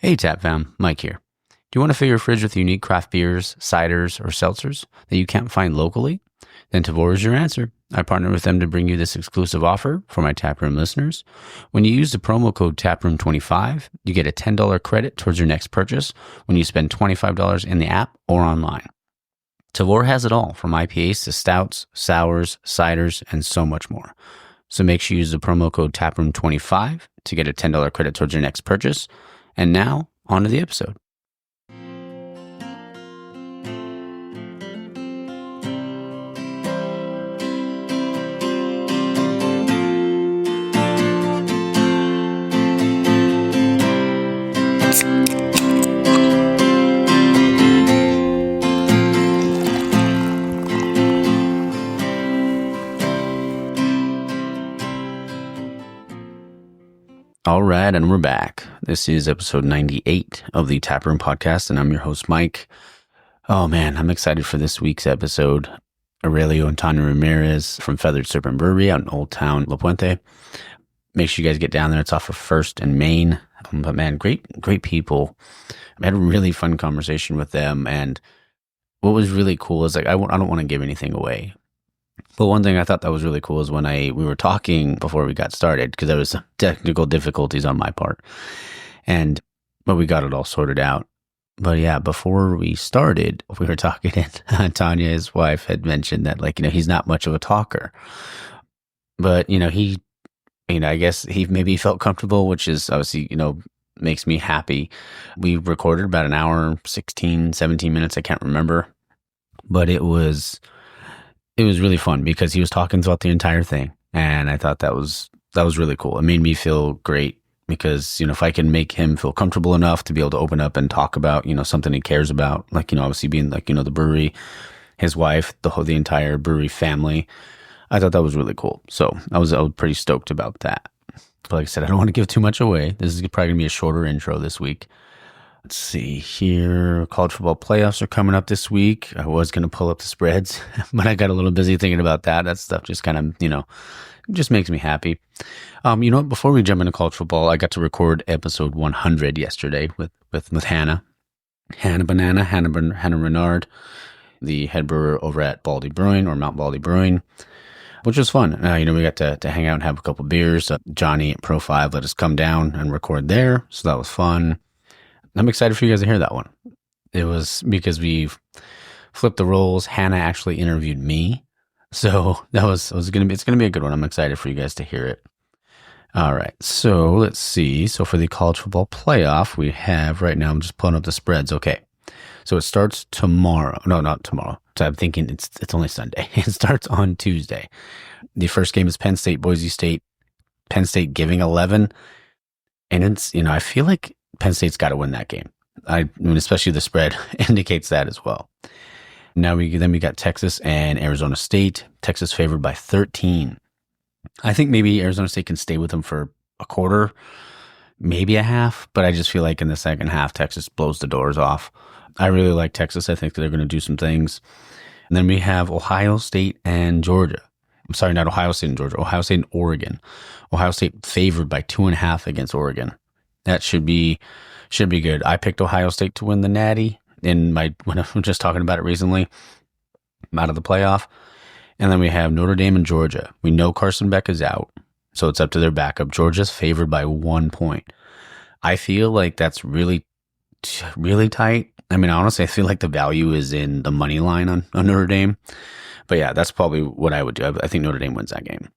Hey Tap Fam, Mike here. Do you want to fill your fridge with unique craft beers, ciders, or seltzers that you can't find locally? Then Tavour is your answer. I partner with them to bring you this exclusive offer for my Taproom listeners. When you use the promo code TAPROOM25, you get a $10 credit towards your next purchase when you spend $25 in the app or online. Tavour has it all, from IPAs to stouts, sours, ciders, and so much more. So make sure you use the promo code TAPROOM25 to get a $10 credit towards your next purchase. And now, on to the episode. All right, and we're back. This is episode 98 of the Taproom Podcast, and I'm your host, Mike. Oh man, I'm excited for this week's episode. Aurelio and Tania Ramirez from Feathered Serpent Brewery out in Old Town, Puente. Make sure you guys get down there. It's off of First and Main. But man, great people. I had a really fun conversation with them, and what was really cool is I don't want to give anything away. But one thing I thought that was really cool is when we were talking before we got started, because there was some technical difficulties on my part, but we got it all sorted out. But yeah, before we started, we were talking, and Tanya, his wife, had mentioned that he's not much of a talker, but I guess he maybe felt comfortable, which is obviously makes me happy. We recorded about an hour, 16, 17 minutes, I can't remember, but it was really fun because he was talking throughout the entire thing. And I thought that was really cool. It made me feel great because, if I can make him feel comfortable enough to be able to open up and talk about, something he cares about, obviously being the brewery, his wife, the entire brewery family, I thought that was really cool. So I was pretty stoked about that. But like I said, I don't want to give too much away. This is probably gonna be a shorter intro this week. Let's see here. College football playoffs are coming up this week. I was going to pull up the spreads, but I got a little busy thinking about that. That stuff just kind of, just makes me happy. Before we jump into college football, I got to record episode 100 yesterday with Hannah Renard, the head brewer over at Baldy Brewing or Mount Baldy Brewing, which was fun. We got to hang out and have a couple beers. Johnny at Pro 5 let us come down and record there, so that was fun. I'm excited for you guys to hear that one. It was because we flipped the roles. Hannah actually interviewed me. So it's going to be a good one. I'm excited for you guys to hear it. All right. So let's see. So for the college football playoff, we have right now, I'm just pulling up the spreads. Okay. So it starts tomorrow. No, not tomorrow. So I'm thinking it's only Sunday. It starts on Tuesday. The first game is Penn State, Boise State. Penn State giving 11. And it's, I feel like Penn State's got to win that game. I mean, especially the spread indicates that as well. Now we got Texas and Arizona State. Texas favored by 13. I think maybe Arizona State can stay with them for a quarter, maybe a half, but I just feel like in the second half, Texas blows the doors off. I really like Texas. I think they're going to do some things. And then we have Ohio State and Georgia. I'm sorry, not Ohio State and Georgia. Ohio State and Oregon. Ohio State favored by 2.5 against Oregon. That should be good. I picked Ohio State to win the Natty when I was just talking about it recently. I'm out of the playoff. And then we have Notre Dame and Georgia. We know Carson Beck is out, so it's up to their backup. Georgia's favored by 1 point. I feel like that's really, really tight. I mean, honestly, I feel like the value is in the money line on Notre Dame. But yeah, that's probably what I would do. I think Notre Dame wins that game.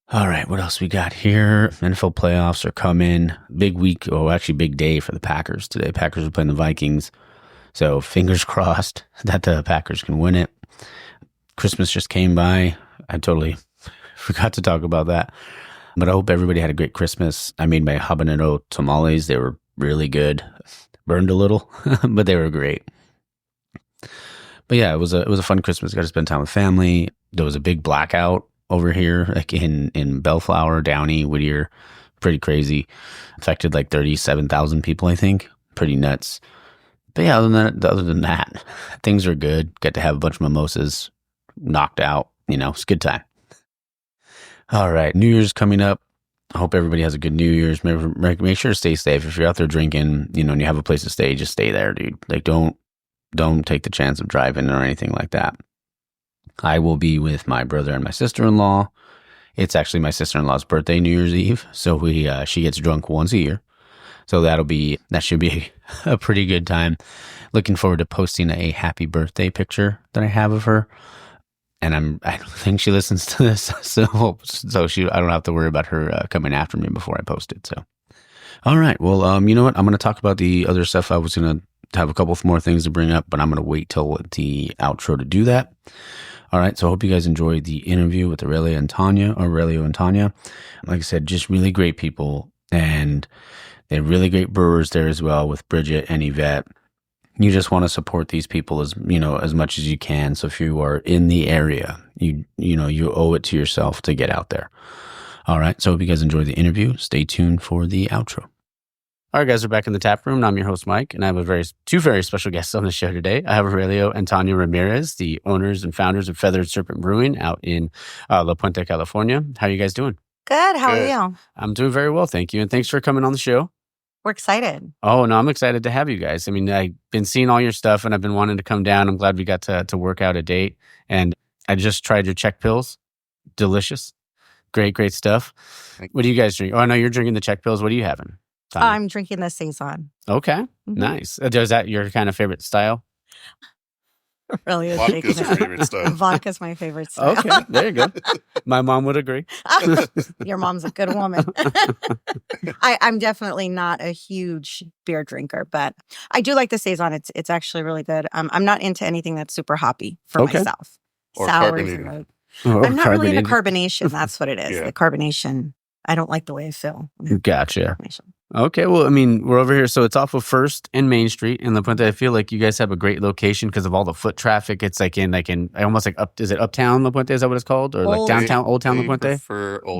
All right, what else we got here? NFL playoffs are coming. Big week, actually big day for the Packers today. Packers are playing the Vikings. So fingers crossed that the Packers can win it. Christmas just came by. I totally forgot to talk about that. But I hope everybody had a great Christmas. I made my habanero tamales. They were really good. Burned a little, but they were great. But yeah, it was a fun Christmas. Got to spend time with family. There was a big blackout over here, like in Bellflower, Downey, Whittier. Pretty crazy. Affected like 37,000 people, I think. Pretty nuts. But yeah, other than that, things are good. Got to have a bunch of mimosas knocked out. It's a good time. All right, New Year's coming up. I hope everybody has a good New Year's. Make sure to stay safe. If you're out there drinking, and you have a place to stay, just stay there, dude. Like, don't take the chance of driving or anything like that. I will be with my brother and my sister-in-law. It's actually my sister-in-law's birthday, New Year's Eve. So she gets drunk once a year. So that should be a pretty good time. Looking forward to posting a happy birthday picture that I have of her. And I don't think she listens to this, so I don't have to worry about her coming after me before I post it. So, all right. Well, you know what? I'm going to talk about the other stuff. I was going to have a couple more things to bring up, but I'm going to wait till the outro to do that. All right. So I hope you guys enjoyed the interview with Aurelio and Tania. Like I said, just really great people, and they're really great brewers there as well with Bridget and Yvette. You just want to support these people as much as you can. So if you are in the area, you owe it to yourself to get out there. All right. So hope you guys enjoy the interview. Stay tuned for the outro. All right, guys, we're back in the tap room. I'm your host, Mike, and I have two very special guests on the show today. I have Aurelio and Tania Ramirez, the owners and founders of Feathered Serpent Brewing out in La Puente, California. How are you guys doing? Good. How are you? I'm doing very well, thank you. And thanks for coming on the show. We're excited. Oh, no, I'm excited to have you guys. I mean, I've been seeing all your stuff and I've been wanting to come down. I'm glad we got to work out a date. And I just tried your Czech pills. Delicious. Great stuff. What do you guys drink? Oh, I know you're drinking the Czech pills. What are you having, Tania? I'm drinking the Saison. Okay. Nice. Is that your kind of favorite style? Really is. Vodka's your favorite style. Vodka's my favorite style. Okay, there you go. My mom would agree. Your mom's a good woman. I'm definitely not a huge beer drinker, but I do like the Saison. It's actually really good. I'm not into anything that's super hoppy for myself. Or Sours carbonated. I'm not really into carbonation. That's what it is. Yeah. The carbonation. I don't like the way I feel. Gotcha. Carbonation. Okay, well, I mean, we're over here, so it's off of 1st and Main Street in La Puente. I feel like you guys have a great location because of all the foot traffic. It's like in almost like is it Uptown La Puente? Is that what it's called, or like downtown Old Town La Puente?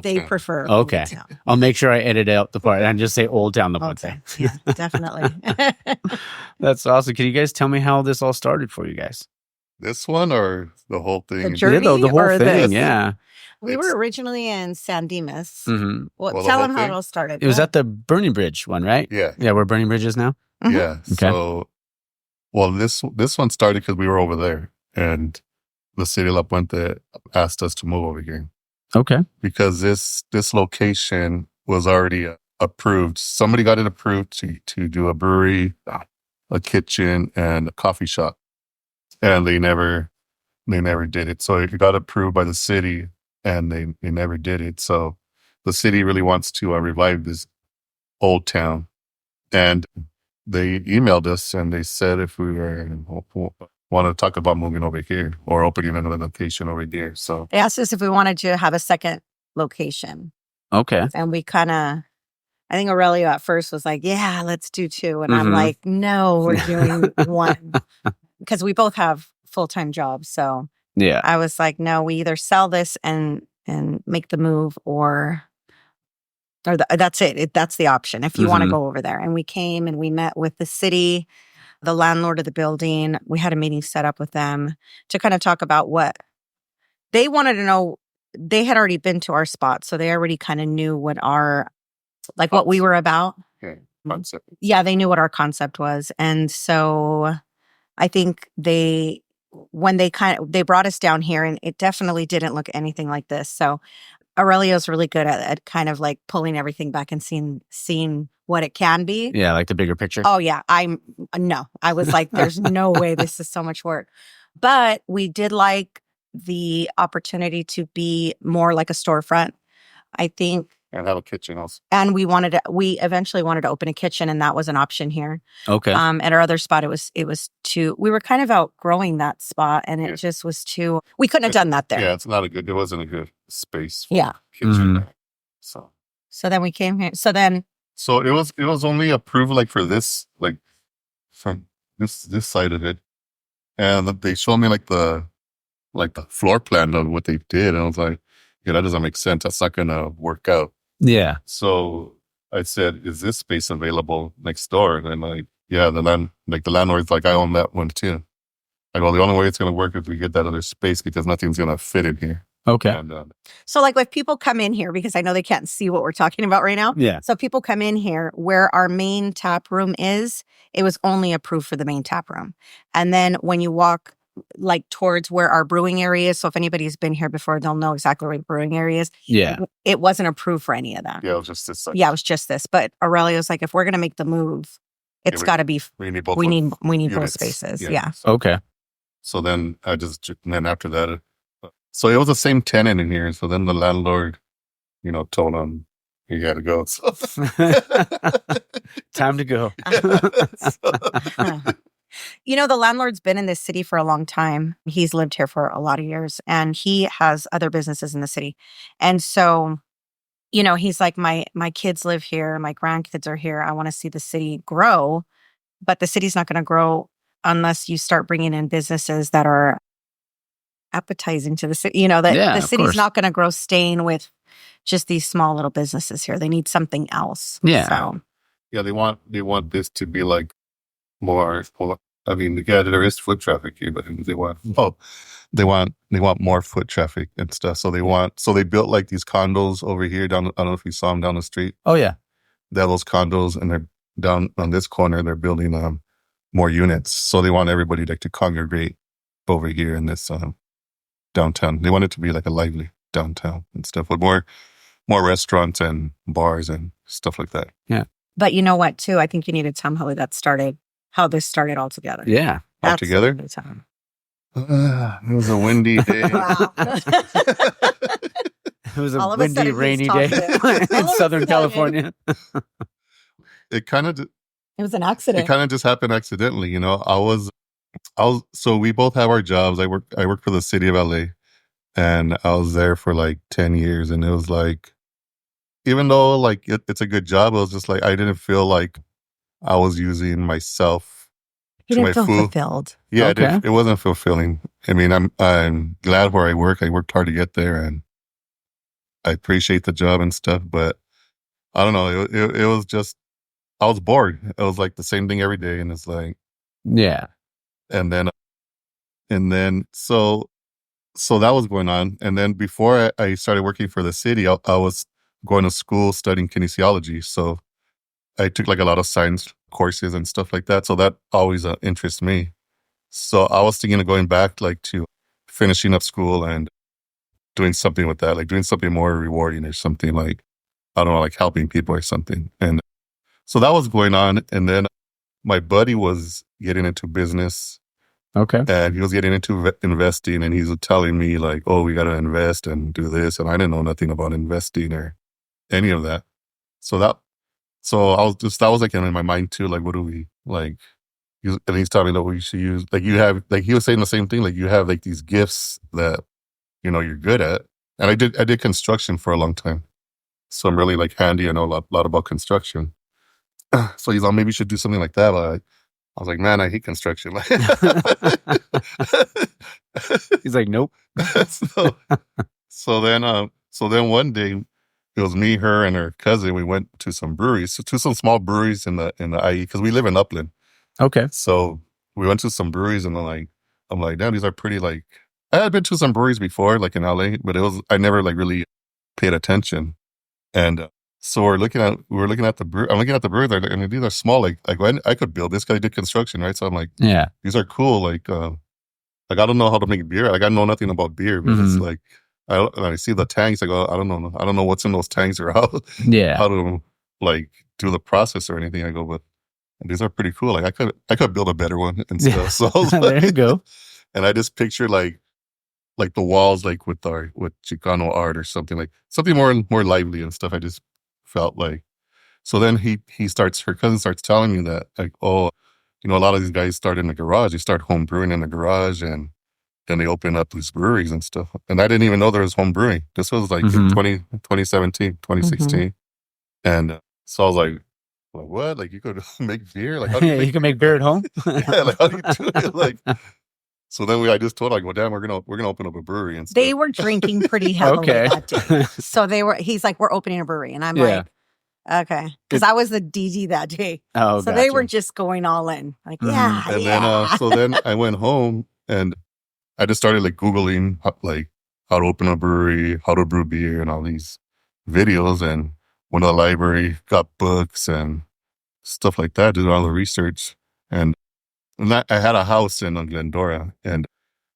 They prefer okay. Old Town. I'll make sure I edit out the part and just say Old Town La Puente. Okay. Yeah, definitely. That's awesome. Can you guys tell me how this all started for you guys? This one or the whole thing? The journey the whole or thing. this? Yeah. We were originally in San Dimas. Mm-hmm. Well, the tell whole them how it thing? all started. It was at the Burning Bridge one, right? Yeah. Yeah, where Burning Bridge is now. Mhm. Yeah. Okay. So, well, this one started because we were over there and the city of La Puente asked us to move over here Okay. because this location was already approved. Somebody got it approved to do a brewery, a kitchen, and a coffee shop. And they never did it. So it got approved by the city and they never did it. So the city really wants to revive this old town. And they emailed us and they said if we want to talk about moving over here or opening another location over here. So They asked us if we wanted to have a second location. Okay. And we I think Aurelio at first was like, yeah, let's do 2. And I'm like, no, we're doing 1. Because we both have full-time jobs. So Yeah. I was like, no, we either sell this and make the move or that's it. That's the option if you want to go over there. And we came and we met with the city, the landlord of the building. We had a meeting set up with them to kind of talk about what they wanted to know. They had already been to our spot, so they already kind of knew what what we were about. okay, concept. Yeah, they knew what our concept was. And so I think when they brought us down here, and it definitely didn't look anything like this. So Aurelio's really good at kind of like pulling everything back and seeing what it can be. Yeah, like the bigger picture. Oh yeah. I was like, there's no way this is so much work. But we did like the opportunity to be more like a storefront. I think. And have a kitchen also. And we eventually wanted to open a kitchen, and that was an option here. Okay. At our other spot, it was too, we were kind of outgrowing that spot, and it just was too, we couldn't have done that there. Yeah, it wasn't a good space for Yeah. kitchen. So then we came here. So it was only approved like for this, like from this side of it. And they showed me like the floor plan of what they did. And I was like, yeah, that doesn't make sense. That's not gonna work out. Yeah. So I said, is this space available next door? And like, yeah, the landlord's like, I own that one too. I go, the only way it's going to work is we get that other space because nothing's going to fit in here. Okay. And So like if people come in here, because I know they can't see what we're talking about right now. Yeah. So people come in here where our main tap room is, it was only approved for the main tap room. And then when you walk like towards where our brewing area is, so if anybody's been here before, they'll know exactly where the brewing area is. Yeah. It wasn't approved for any of that. yeah, it was just this. Like, Yeah, it was just this. But Aurelio's like, if we're going to make the move, it's got to be, we need both. we need both units. spaces. Yeah. Yeah. Okay. So then and then after that, so it was the same tenant in here. So then the landlord, told him, you got to go. So, Time to go. The landlord's been in this city for a long time. He's lived here for a lot of years and he has other businesses in the city. And so, he's like, my kids live here. My grandkids are here. I want to see the city grow, but the city's not going to grow unless you start bringing in businesses that are appetizing to the city. The city's not going to grow staying with just these small little businesses here. They need something else. Yeah. So. Yeah, they want this to be like more. I mean, yeah, there is foot traffic here, but they want more foot traffic and stuff. So they built like these condos over here down. I don't know if you saw them down the street. Oh yeah, they have those condos, and they're down on this corner. They're building more units. So they want everybody like to congregate over here in this downtown. They want it to be like a lively downtown and stuff with more restaurants and bars and stuff like that. Yeah. But you know what, too? I think you need to tell them how this started all together. Yeah. All together? It was a windy day. It was a windy, rainy day in Southern California. It was an accident. It kind of just happened accidentally. So we both have our jobs. I work for the city of LA, and I was there for like 10 years. And it was like, even though like it's a good job, it was just like, I didn't feel like I was using myself to my full. Fulfilled. Yeah, okay. It wasn't fulfilling. I mean, I'm glad where I work. I worked hard to get there, and I appreciate the job and stuff. But I don't know. It was just, I was bored. It was like the same thing every day, and it's like, yeah. And then so that was going on. And then before I started working for the city, I was going to school studying kinesiology. So I took like a lot of science courses and stuff like that. So that always interests me. So I was thinking of going back like to finishing up school and doing something with that, like doing something more rewarding or something like, I don't know, like helping people or something. And so that was going on. And then my buddy was getting into business. Okay. And he was getting into investing, and he was telling me like, oh, we got to invest and do this. And I didn't know nothing about investing or any of that. That was like in my mind too, like, what do we like? And he's telling me that we should use, like, you have, like, he was saying the same thing, like, you have like these gifts that, you're good at. And I did construction for a long time. So I'm really like handy. I know a lot about construction. So he's like, maybe you should do something like that. But I was like, man, I hate construction. He's like, nope. So then one day, it was me, her, and her cousin. We went to some breweries, to some small breweries in the IE, because we live in Upland. Okay. So we went to some breweries, and I'm like, damn, these are pretty. Like, I had been to some breweries before, like in LA, but I never like really paid attention. And so we're looking at the brewery. I'm looking at the breweries. I mean, these are small. Like I could build this. Guy did construction, right? So I'm like, yeah, these are cool. Like I don't know how to make beer. Like I know nothing about beer, but it's like I see the tanks. I go, I don't know what's in those tanks or how to like do the process or anything. I go, but these are pretty cool. Like I could build a better one and stuff. Yeah. So I was like, there you go. And I just picture like the walls, like with Chicano art or something, like something more lively and stuff. I just felt like. So then her cousin starts telling me that, like, oh, a lot of these guys start in the garage. They start home brewing in the garage, and then they open up these breweries and stuff. And I didn't even know there was home brewing. This was like in 2017, 2016. Mm-hmm. And so I was like, what? Like, you could make beer? Like, how do you can make beer at home? Yeah, like, how do you do it? Like, so then I just told her, like, well, damn, we're gonna open up a brewery and stuff. They were drinking pretty heavily that day. So he's like, we're opening a brewery. And I'm like, okay. Because I was the DG that day. Oh, so they were just going all in. Like, yeah. And then, so then I went home and I just started like Googling like how to open a brewery, how to brew beer, and all these videos. And went to the library, got books and stuff like that, did all the research. And I had a house in Glendora, and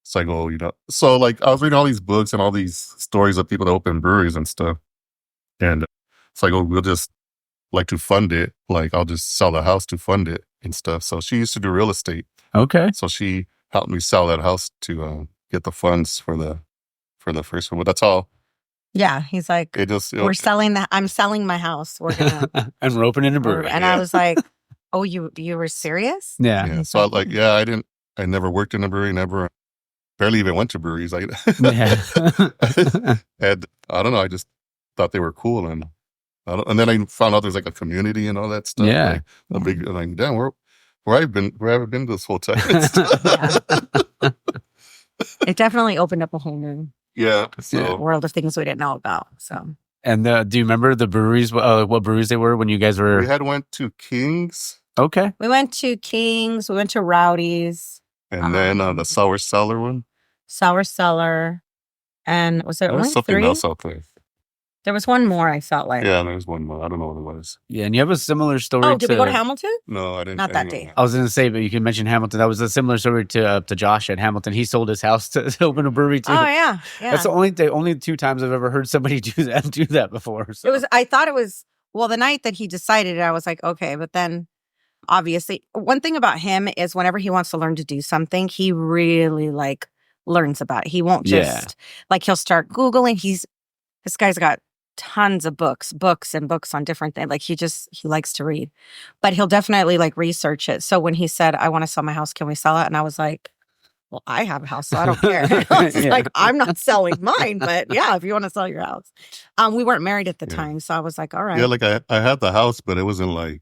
it's like, oh, so like I was reading all these books and all these stories of people that open breweries and stuff. And it's like, oh, we'll just like to fund it. Like I'll just sell the house to fund it and stuff. So she used to do real estate. Okay. So she helped me sell that house to get the funds for the first one. But that's all. Yeah, he's like, we're selling that. I'm selling my house. We're gonna and we're opening a brewery. And I was like, oh, you were serious? Yeah. So I never worked in a brewery, barely even went to breweries. And I don't know, I just thought they were cool. And then I found out there's like a community and all that stuff. Yeah. Like, damn, where I've been this whole time. It definitely opened up a whole new world of things we didn't know about. So. And do you remember the breweries? What breweries they were when you guys were? We went to King's. Okay. We went to King's. We went to Rowdy's. And then the Sour Cellar one. Sour Cellar. And was there only something 3? else out there. There was one more, I felt like. Yeah, there was one more. I don't know what it was. Yeah, and you have a similar story. Oh, did we go to Hamilton? No, I didn't. Not that day. I was going to say, but you can mention Hamilton. That was a similar story to Josh at Hamilton. He sold his house to open a brewery too. Oh yeah. That's the only 2 times I've ever heard somebody do that before. So. I thought it was the night that he decided it, I was like, okay, but then obviously one thing about him is whenever he wants to learn to do something, he really like learns about it. He won't just like he'll start Googling. This guy's got tons of books and books on different things. Like he likes to read, but he'll definitely like research it. So when he said, I want to sell my house, can we sell it? And I was like, well, I have a house, so I don't care. Like, I'm not selling mine, but yeah, if you want to sell your house. We weren't married at the time. So I was like, all right. Yeah. Like I had the house, but it wasn't like,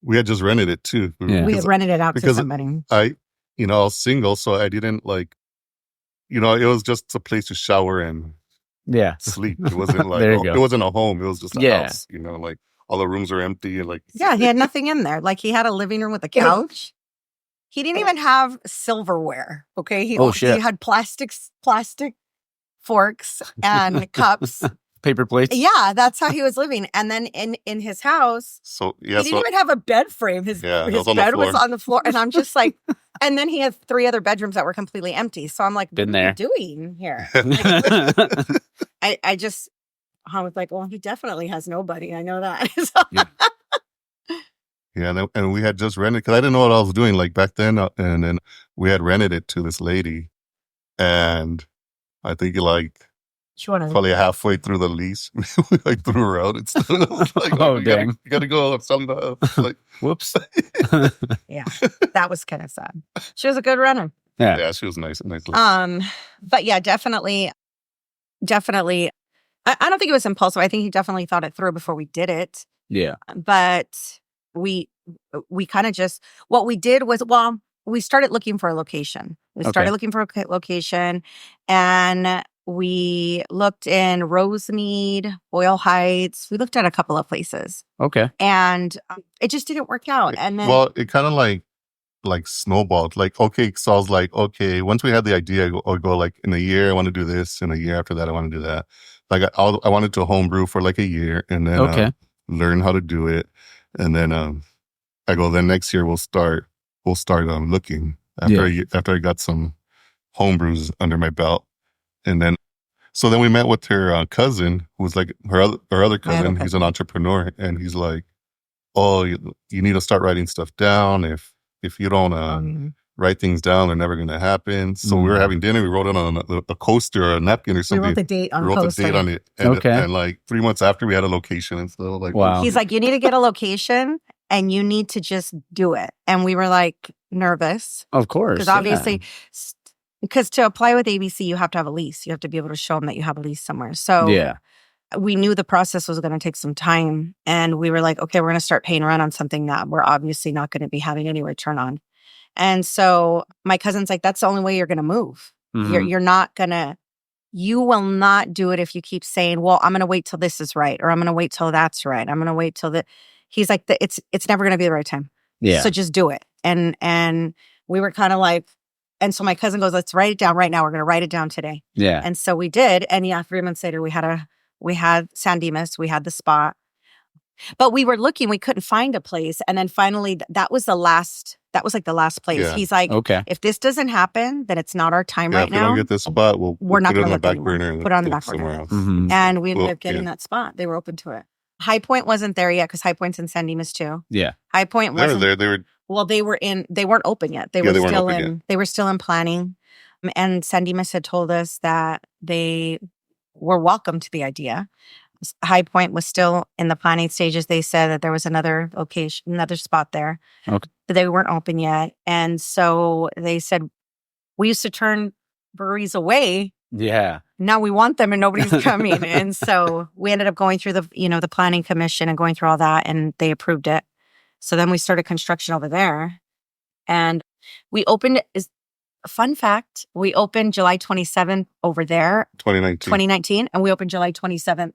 we had just rented it too. Yeah. We had rented it out to somebody. I was single, so I didn't like, it was just a place to shower and sleep. It wasn't like it wasn't a home. It was just a house. Like all the rooms were empty and like he had nothing in there. Like he had a living room with a couch. He didn't even have silverware. Okay, he had plastic forks and cups, paper plates. Yeah, that's how he was living. And then in his house, he didn't even have a bed frame. His bed was on the floor, and I'm just like. And then he had 3 other bedrooms that were completely empty. So I'm like, what are you doing here? I was like, well, he definitely has nobody. I know that. And we had just rented, because I didn't know what I was doing like back then. And then we had rented it to this lady. And I think probably halfway through the lease, we like threw her out and stuff. Like, dang. You gotta go sell the house. Like, whoops. Yeah, that was kind of sad. She was a good runner. Yeah, she was nice. But yeah, definitely. I don't think it was impulsive. I think he definitely thought it through before we did it. Yeah. But we kind of just, what we did was, we started looking for a location. And we looked in Rosemead, Boyle Heights. We looked at a couple of places. Okay. And it just didn't work out. And then, it kind of like snowballed. Like, okay, so I was like, okay, once we had the idea, I'll go like in a year, I want to do this. In a year after that, I want to do that. Like I wanted to homebrew for like a year and then learn how to do it. And then I go, then next year we'll start looking after I got some homebrews under my belt. And then, so then we met with her cousin, who was like her other cousin. He's an entrepreneur, and he's like, "Oh, you need to start writing stuff down. If you don't write things down, they're never going to happen." So we were having dinner. We wrote it on a coaster or a napkin or something. We wrote the date on it. And like 3 months after, we had a location and stuff. Like, wow. He's like, "You need to get a location, and you need to just do it." And we were like nervous, of course, because obviously. Because to apply with ABC, you have to have a lease. You have to be able to show them that you have a lease somewhere. So we knew the process was going to take some time. And we were like, okay, we're going to start paying rent on something that we're obviously not going to be having any return on. And so my cousin's like, that's the only way you're going to move. Mm-hmm. You're not going to, you will not do it if you keep saying, well, I'm going to wait till this is right. Or I'm going to wait till that's right. I'm going to wait till He's like, it's never going to be the right time. Yeah. So just do it. And we were kind of like, And so my cousin goes, let's write it down right now. We're going to write it down today. Yeah. And so we did. And 3 months later, we had San Dimas, we had the spot. But we were looking, we couldn't find a place. And then finally, that was like the last place. Yeah. He's like, Okay. if this doesn't happen, then it's not our time right if we now. don't get this spot, we're not going put it on to the back anymore. burner and Put it on the look back burner. somewhere else. Mhm. And we ended Well, up getting yeah. that spot. They were open to it. High Point wasn't there yet because High Point's in San Dimas too. Yeah. High Point They were wasn't. there. They were Well, they weren't open yet. They Yeah, were they weren't still open in. yet. They were still in planning. And San Dimas had told us that they were welcome to the idea. High Point was still in the planning stages. They said that there was another location, another spot there. Okay. But they weren't open yet. And so they said, we used to turn breweries away. Yeah. Now we want them and nobody's coming. And so we ended up going through the planning commission and going through all that, and they approved it. So then we started construction over there, and we opened. Fun fact: we opened July 27th over there, 2019. and we opened July 27th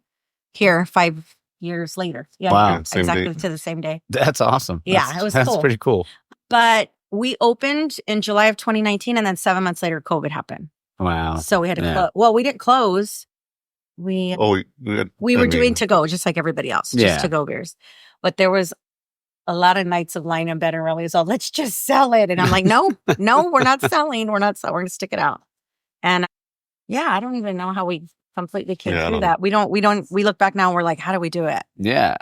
here 5 years later. Yeah, Wow. Yeah, same exactly date. to the same day. That's awesome. Yeah, it was That's cool. pretty cool. But we opened in July of 2019, and then 7 months later, COVID happened. Wow. So we had to Yeah. close. Well, we didn't close. We were doing to go just like everybody else, just Yeah. to go beers. But there was a lot of nights of lying in bed and Aurelio's all, let's just sell it. And I'm like, no, we're not selling. We're not selling. We're going to stick it out. And I don't even know how we completely came through that. We look back now and we're like, how do we do it? Yeah.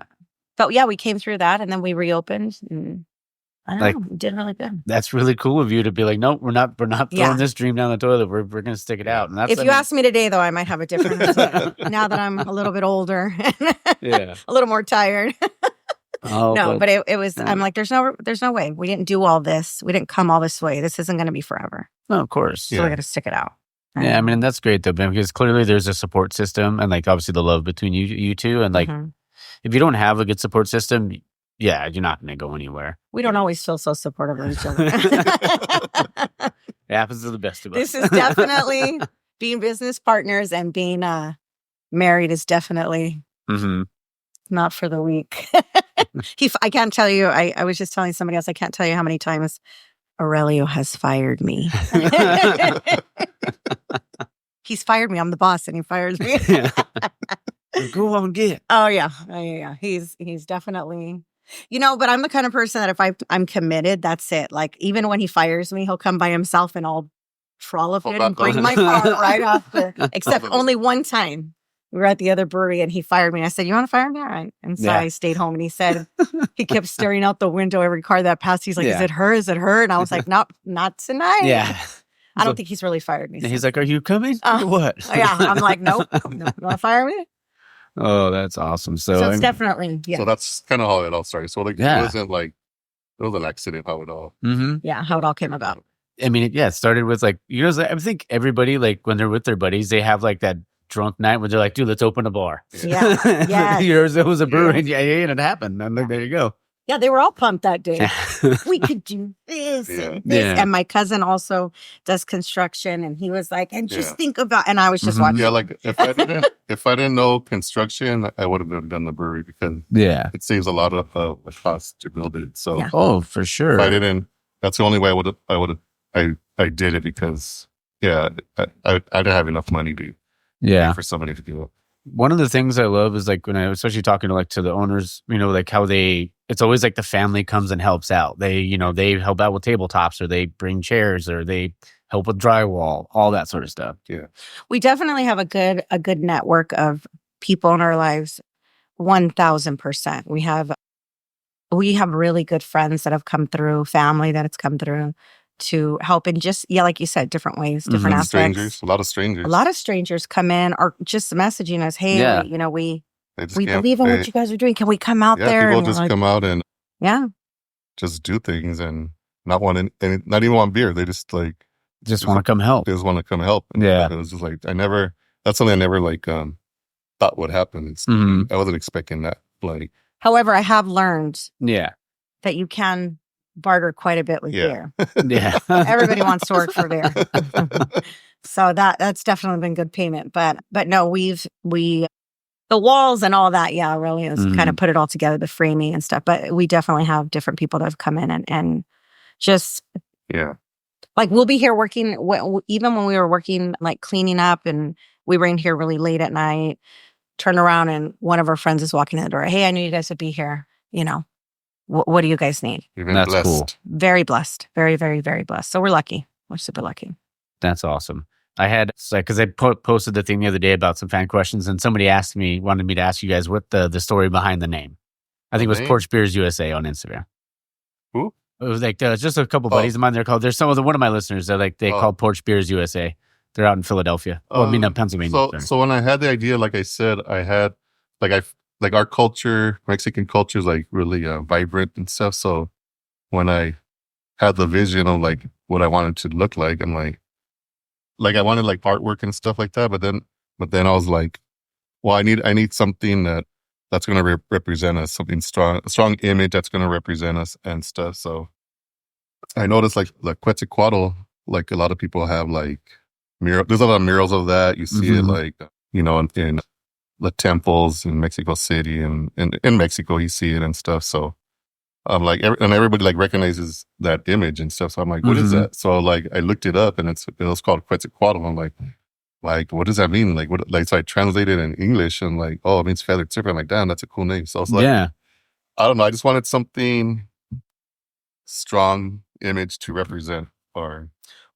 But we came through that, and then we reopened, and I don't know, we did really good. That's really cool of you to be like, nope, we're not throwing Yeah. this dream down the toilet. We're going to stick it out. And that's, If you asked me today, though, I might have a different answer. Now that I'm a little bit older, Yeah. a little more tired. Oh, No, but it was. Yeah. I'm like, there's no way. We didn't do all this. We didn't come all this way. This isn't going to be forever. no, of course. So we got to stick it out. Yeah, I mean, that's great though, Ben, because clearly there's a support system and like obviously the love between you two. And like, Mhm. if you don't have a good support system, you're not going to go anywhere. We don't always feel so supportive of each other. It happens to the best of us. This is definitely being business partners, and being married is definitely Mm-hmm. not for the weak. I can't tell you. I was just telling somebody else. I can't tell you how many times Aurelio has fired me. He's fired me. I'm the boss, and he fires me. Yeah. Go on, get. Oh yeah. He's definitely, but I'm the kind of person that if I'm committed, that's it. Like even when he fires me, he'll come by himself and I'll frolic it and bring my car right off except only one time. We were at the other brewery and he fired me. And I said, you want to fire me? All right. And so I stayed home, and he said, he kept staring out the window every car that passed. He's like, is it her? Is it her? And I was like, not tonight. Yeah. I don't think he's really fired me. And he's like, are you coming? Or what? Yeah. I'm like, nope. You want to fire me? Oh, that's awesome. So it's definitely, So that's kind of how it all started. So like, Yeah. it wasn't like, it was an accident how it all. Mm-hmm. how it all came about. I mean, it started with like, I think everybody, like when they're with their buddies, they have like that drunk night where they're like, dude, let's open a bar. Yeah. Yeah. It was a brewery and it happened. And like, there you go. Yeah, they were all pumped that day. We could do this and this. Yeah. And my cousin also does construction, and he was like, and just Yeah. think about, and I was just Mhm. watching. Yeah, like if I didn't know construction, I would have done the brewery because Yeah. it saves a lot of cost to build it. So Yeah. Oh, for sure. if I didn't, that's the only way I did it because I didn't have enough money to Yeah. for somebody to do it. One of the things I love is like when I, especially talking to the owners, like how it's always like the family comes and helps out. They help out with tabletops, or they bring chairs, or they help with drywall, all that sort of stuff. Yeah. We definitely have a good network of people in our lives. 1,000%. We have really good friends that have come through, family that has come through to help in just, like you said, different ways, different aspects. Strangers, a lot of strangers. A lot of strangers come in or just messaging us, hey, Yeah. we They just believe in what you guys are doing. Can we come out there? People And we're just like, come out and yeah. just do things and not not even want beer. They just like Just want to come help. they just want to come help. And Yeah. it was just like that's something I never like thought would happen. Mhm. I wasn't expecting that. Like However, I have learned Yeah. that you can barter quite a bit with Yeah. beer. Yeah. Everybody wants to work for beer. So that's definitely been good payment. But no, the walls and all that, really has kind of put it all together, the framing and stuff. But we definitely have different people that have come in and just yeah. Like we'll be here working, even when we were working, like cleaning up, and we were in here really late at night, turn around and one of our friends is walking in the door. Hey, I knew you guys would be here. What do you guys need? That's blessed. cool. Very blessed. Very, very, very blessed. So we're lucky. We're super lucky. That's awesome. I had, because I posted the thing the other day about some fan questions, and somebody wanted me to ask you guys what the story behind the name. I think it was Porch Beers USA on Instagram. Who? It was like just a couple buddies of mine. They're called. There's one of my listeners that they call Porch Beers USA. They're out in Philadelphia. Pennsylvania. So when I had the idea, like I said, I had like our culture, Mexican culture is like really vibrant and stuff. So when I had the vision of like what I wanted to look like, and like I wanted like artwork and stuff like that. But then I was like, well, I need something that's going to represent us, something strong, a strong image that's going to represent us and stuff. So I noticed like Quetzalcoatl, like a lot of people have like there's a lot of murals of that. You see it like, in the temples in Mexico City and in Mexico, you see it and stuff. So I'm like, and everybody like recognizes that image and stuff. So I'm like, what is that? So like, I looked it up and it was called Quetzalcoatl. I'm like, what does that mean? Like, so I translated it in English and like, oh, it means feathered serpent. I'm like, damn, that's a cool name. So I was like, I don't know. I just wanted something strong image to represent Well,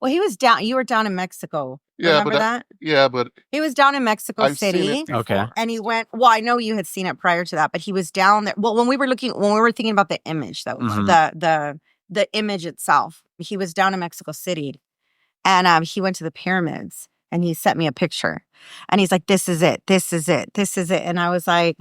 he was down. You were down in Mexico. Yeah, Remember that? Yeah, but he was down in Mexico City. Okay. And he went. Well, I know you had seen it prior to that, but he was down there. Well, when we were thinking about the image, though, the image itself, he was down in Mexico City, and he went to the pyramids, and he sent me a picture, and he's like, "This is it. This is it. This is it." And I was like,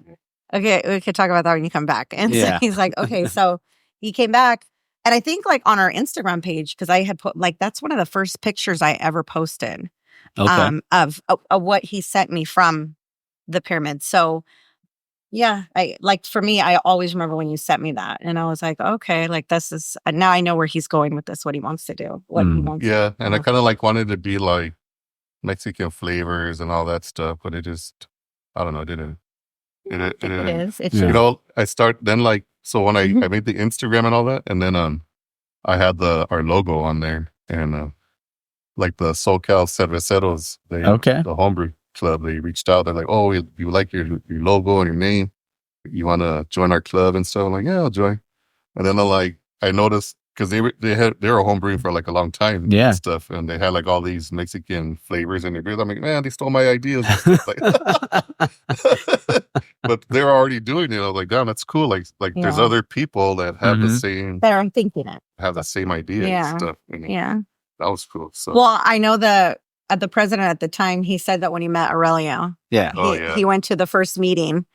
"Okay, we could talk about that when you come back." And so he's like, "Okay." So he came back. And I think like on our Instagram page, because I had put like, that's one of the first pictures I ever posted of what he sent me from the pyramid. So yeah, for me, I always remember when you sent me that, and I was like, okay, like this is, now I know where he's going with this, what he wants to do, what he wants. Yeah. And I kind of like wanted to be like Mexican flavors and all that stuff, but it just, I don't know, it didn't. It is. It's I start then like, so when I made the Instagram and all that, and then I had our logo on there, and like the SoCal Cerveceros, the homebrew club, they reached out. They're like, "Oh, we like your logo and your name. You want to join our club and stuff?" I'm like, "Yeah, I'll join." And then I noticed, because they were homebrewing for like a long time, and stuff, and they had like all these Mexican flavors in their beers. I'm like, man, they stole my ideas. But they're already doing it. I was like, damn, that's cool. Like there's other people that have the same, that are thinking it, have the same idea and stuff. And that was cool. So well, I know the president at the time, he said that when he met Aurelio, he went to the first meeting.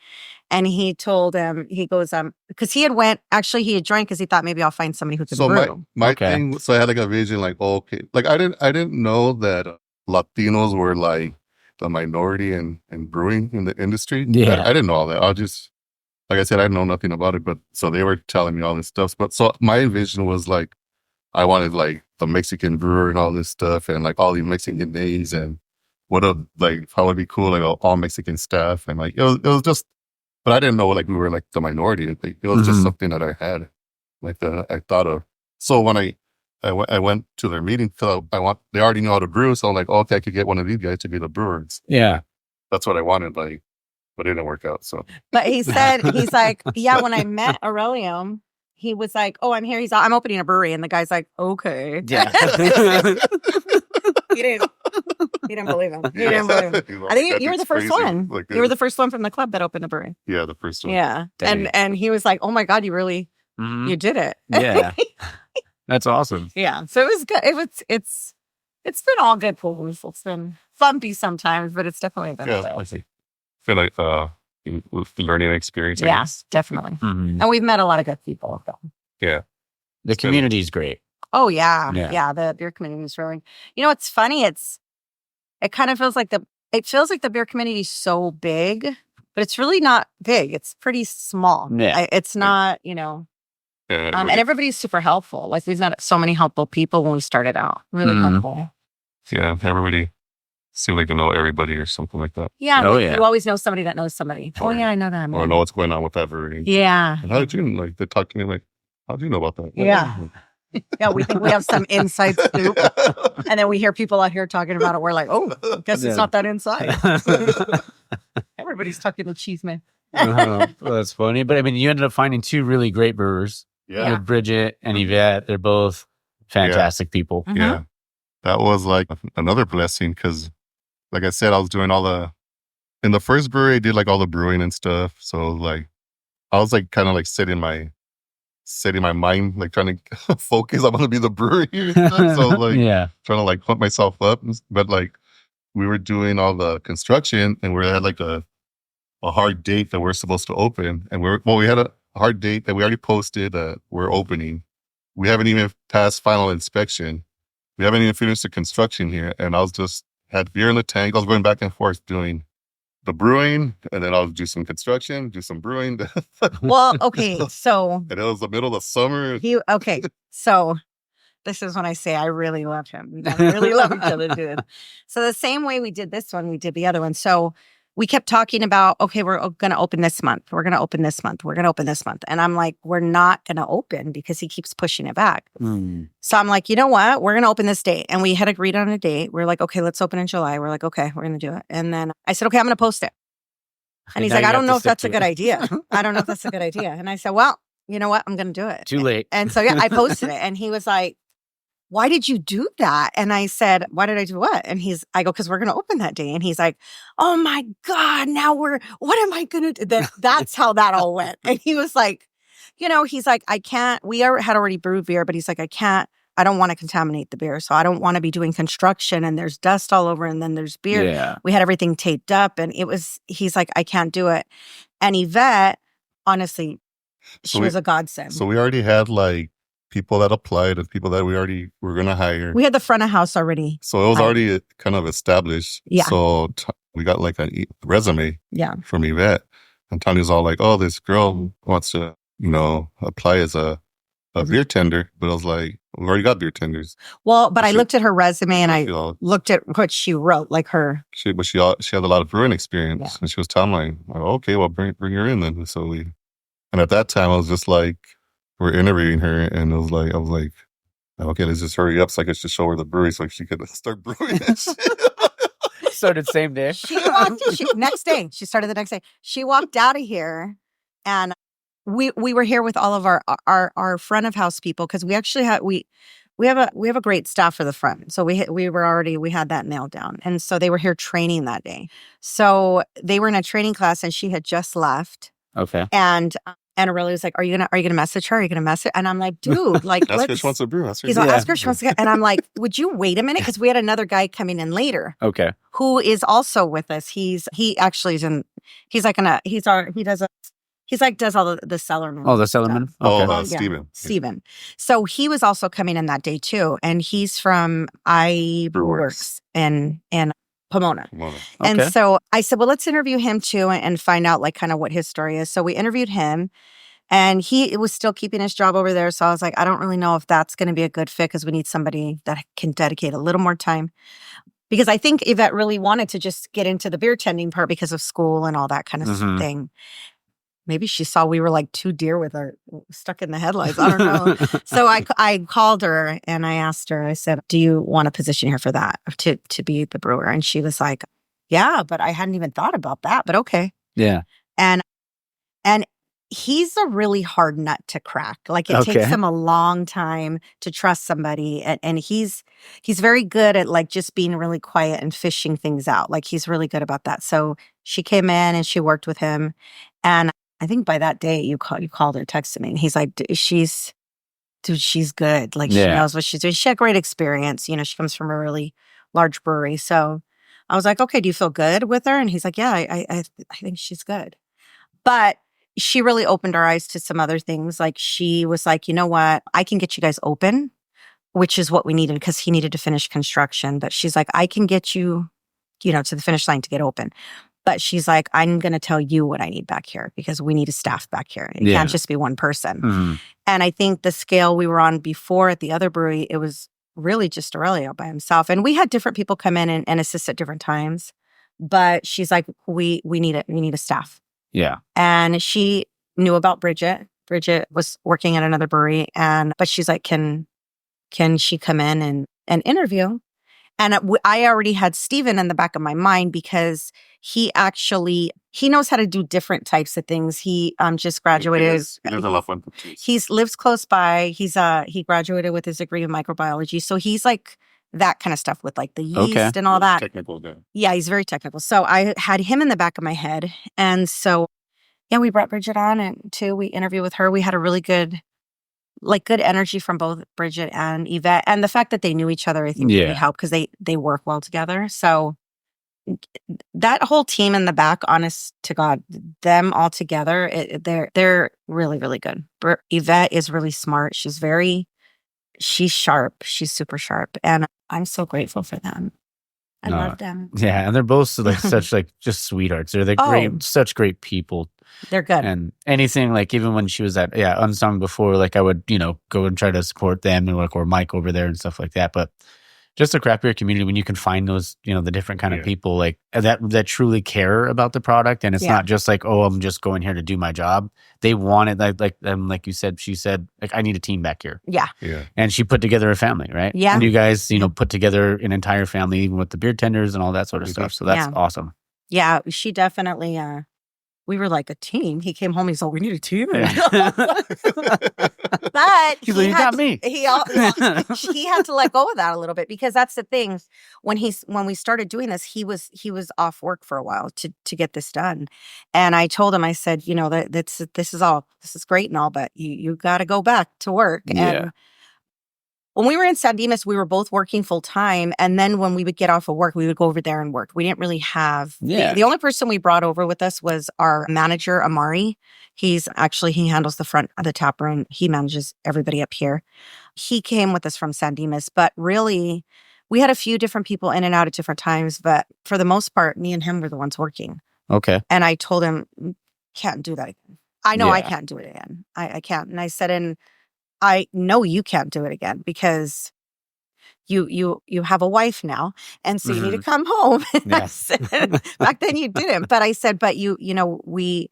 And he told him, he goes, because he had joined because he thought maybe I'll find somebody who could brew. My thing, so I had like a vision, like, okay, like I didn't know that Latinos were like the minority in brewing in the industry. Yeah. I didn't know all that. I just, like I said, I know nothing about it, but so they were telling me all this stuff. But so my vision was like, I wanted like the Mexican brewer and all this stuff, and like all the Mexican days, and how would be cool, like all Mexican staff, and like it was just. But I didn't know like we were like the minority. It was just something that I had, like I thought of. So when I went to their meeting, they already know how to brew. So I'm like, okay, I could get one of these guys to be the brewers. Yeah, that's what I wanted. Like, but it didn't work out. So, but he said, he's like, yeah. When I met Aurelio, he was like, oh, I'm here. I'm opening a brewery, and the guy's like, okay, yeah. He didn't believe him. He didn't believe him. I think you were the first one. Like, you were the first one from the club that opened a brewery. Yeah, the first one. Yeah. And he was like, oh my God, you really, you did it. Yeah. That's awesome. Yeah. So it was good. It's been all good pulls. It's been bumpy sometimes, but it's definitely been good. I feel like learning experience. Yes, definitely. Mm-hmm. And we've met a lot of good people. So. Yeah. The community is great. Oh yeah. The beer community is really, it's funny. It kind of feels like the beer community is so big, but it's really not big. It's pretty small. Yeah. It's not, and everybody's super helpful. Like we've met so many helpful people when we started out. Really helpful. Yeah. Everybody seems like to know everybody or something like that. Yeah. You always know somebody that knows somebody. Oh yeah, I know that. Or know what's going on with that brewery. Yeah. And how did you, like, they talk to me like, how do you know about that? Yeah. Yeah, we think we have some inside scoop. And then we hear people out here talking about it. We're like, oh, guess it's not that inside. Everybody's talking to cheese man. Well, that's funny. But I mean, you ended up finding two really great brewers. Yeah. With Bridget and Yvette. They're both fantastic people. Mhm. Yeah. That was like another blessing because, like I said, I was doing in the first brewery, I did like all the brewing and stuff. So like, I was like kind of like setting my mind, like trying to focus. I want to be the brewery. So like, trying to like pump myself up. But like, we were doing all the construction and we had like a hard date that we're supposed to open. And we had a hard date that we already posted that we're opening. We haven't even passed final inspection. We haven't even finished the construction here. And I was just had beer in the tank. I was going back and forth doing the brewing, and then I'll do some construction, do some brewing. Well, okay, so and it was the middle of summer. So this is when I say I really love him. I really love each other, dude. So the same way we did this one, we did the other one. So we kept talking about, okay, we're going to open this month. We're going to open this month. We're going to open this month. And I'm like, we're not going to open because he keeps pushing it back. So I'm like, you know what? We're going to open this date. And we had agreed on a date. We're like, okay, let's open in July. We're like, okay, we're going to do it. And then I said, okay, I'm going to post it. And he's like, I don't know if that's a good idea. I don't know if that's a good idea. And I said, well, you know what? I'm going to do it. Too late. And so, yeah, I posted it. And he was like, why did you do that? And I said, why did I do what? And I go, because we're going to open that day. And he's like, oh my God, what am I going to do? That's how that all went. And he was like, he's like, I can't, had already brewed beer, but he's like, I don't want to contaminate the beer. So I don't want to be doing construction and there's dust all over and then there's beer. Yeah. We had everything taped up and he's like, I can't do it. And Yvette, honestly, she was a godsend. So we already had like people that applied and people that we already were going to hire. We had the front of house already. So it was already kind of established. Yeah. So we got like a resume from Yvette. And Tanya's all like, oh, this girl wants to, apply as a beer tender. But I was like, we already got beer tenders. Well, but I looked at her resume and I looked at what she wrote, like her. She had a lot of brewing experience. Yeah. And she was telling me, okay, well, bring her in then. So and at that time I was just like, we're interviewing her, and I was like, okay, let's just hurry up so I could just show her the brewery so she could start brewing that shit. Started same day. Next day. She started the next day. She walked out of here, and we were here with all of our front of house people because we actually we have a great staff for the front. So we had that nailed down, and so they were here training that day. So they were in a training class, and she had just left. Okay, and Aurelio was like, are you gonna message her? Are you gonna message? And I'm like, dude, like, ask her if she wants to brew. He's like, ask her if she wants to. And I'm like, would you wait a minute? Because we had another guy coming in later. Okay. Who is also with us. He actually is in. He's like he does all the cellarman. Oh, the cellarman. Okay. Oh, Steven. Steven. So he was also coming in that day too, and he's from Brewworks in Pomona. Okay. And so I said, well, let's interview him too and find out like kind of what his story is. So we interviewed him and he was still keeping his job over there. So I was like, I don't really know if that's going to be a good fit because we need somebody that can dedicate a little more time. Because I think Yvette really wanted to just get into the beer tending part because of school and all that kind of thing. Maybe she saw we were like two deer with our stuck in the headlights. I don't know. So I called her and I asked her, I said, do you want a position here for that, to be the brewer? And she was like, yeah, but I hadn't even thought about that, but okay. Yeah. And he's a really hard nut to crack. Like it takes him a long time to trust somebody. And he's very good at like just being really quiet and fishing things out. Like he's really good about that. So she came in and she worked with him. And I think by that day you called her, texted me, and he's like, she's good. Like she knows what she's doing. She had great experience. She comes from a really large brewery. So I was like, okay, do you feel good with her? And he's like, yeah, I think she's good. But she really opened our eyes to some other things. Like she was like, you know what? I can get you guys open, which is what we needed because he needed to finish construction. But she's like, I can get you, to the finish line to get open. But she's like, I'm going to tell you what I need back here because we need a staff back here. It can't just be one person. Mm-hmm. And I think the scale we were on before at the other brewery, it was really just Aurelio by himself. And we had different people come in and assist at different times. But she's like, we need it. We need a staff. Yeah. And she knew about Bridget. Bridget was working at another brewery. But she's like, can can she come in and interview? And I already had Steven in the back of my mind because he knows how to do different types of things. He just graduated. He lives in Lafuente. He lives close by. He graduated with his degree in microbiology. So he's like that kind of stuff with like the yeast and all that. Technical guy. Yeah, he's very technical. So I had him in the back of my head. And so, yeah, we brought Bridget on and too. We interviewed with her. We had a really good energy from both Bridget and Yvette. And the fact that they knew each other, I think really helped because they work well together. So that whole team in the back, honest to God, them all together, they're really, really good. Yvette is really smart. She's sharp. She's super sharp. And I'm so grateful for them. I love them. Yeah, and they're both like such like just sweethearts. They're such great people. They're good. And anything like even when she was at Unsung before, like I would go and try to support them and or Mike over there and stuff like that. But just a craft beer community when you can find those the different kind of people like that truly care about the product, and it's not just like, oh, I'm just going here to do my job. They want it like you said. She said like, I need a team back here. Yeah. And she put together a family, right? Yeah. And you guys put together an entire family, even with the beer tenders and all that sort of stuff. So that's awesome. Yeah, she definitely. We were like a team. He came home. He's like, we need a team. But he's like, you got me. He had to let go of that a little bit because that's the thing. When we started doing this, he was off work for a while to get this done. And I told him, I said, this is great and all, but you got to go back to work. And when we were in San Dimas, we were both working full time. And then when we would get off of work, we would go over there and work. We didn't really have... The only person we brought over with us was our manager, Amari. He handles the front of the tap room. He manages everybody up here. He came with us from San Dimas. But really, we had a few different people in and out at different times. But for the most part, me and him were the ones working. Okay. And I told him, can't do that again. I know I can't do it again. I can't. And I said, I know you can't do it again because you have a wife now, and so you need to come home. I said, back then you didn't, but I said, but we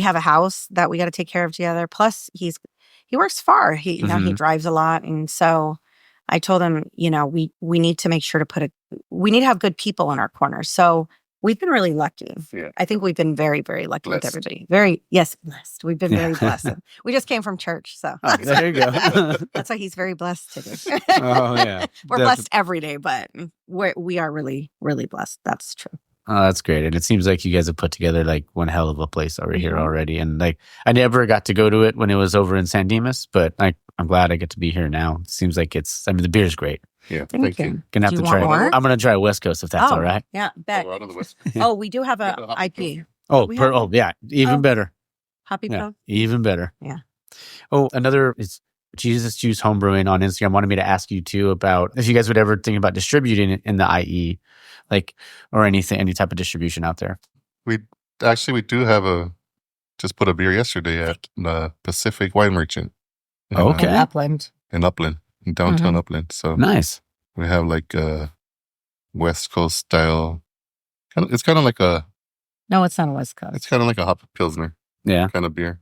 have a house that we got to take care of together. Plus, he works far. He he drives a lot, and so I told him, we need to make sure we need to have good people in our corner. So we've been really lucky. Yeah. I think we've been very, very lucky with everybody. Blessed. We've been very blessed. We just came from church, so. Oh, there you go. That's why he's very blessed today. Oh, yeah. We're blessed every day, but we are really, really blessed. That's true. Oh, that's great. And it seems like you guys have put together like one hell of a place over here already. And like, I never got to go to it when it was over in San Dimas, but I'm glad I get to be here now. It seems like the beer's great. Yeah, thank you. Gonna have to try. I'm gonna try West Coast if that's all right. Yeah, bet. We're out of the West. Oh, we do have a IP. Even better. Hoppy Pub? Even better. Yeah. Oh, another is Jesus Juice Homebrewing on Instagram wanted me to ask you too about if you guys would ever think about distributing it in the IE, like or any type of distribution out there. We do have just put a beer yesterday at the Pacific Wine Merchant. Okay. In Upland. In downtown Upland. So nice. We have like a West Coast style. It's kind of like a... No, it's not a West Coast. It's kind of like a hop pilsner. Yeah. Kind of beer.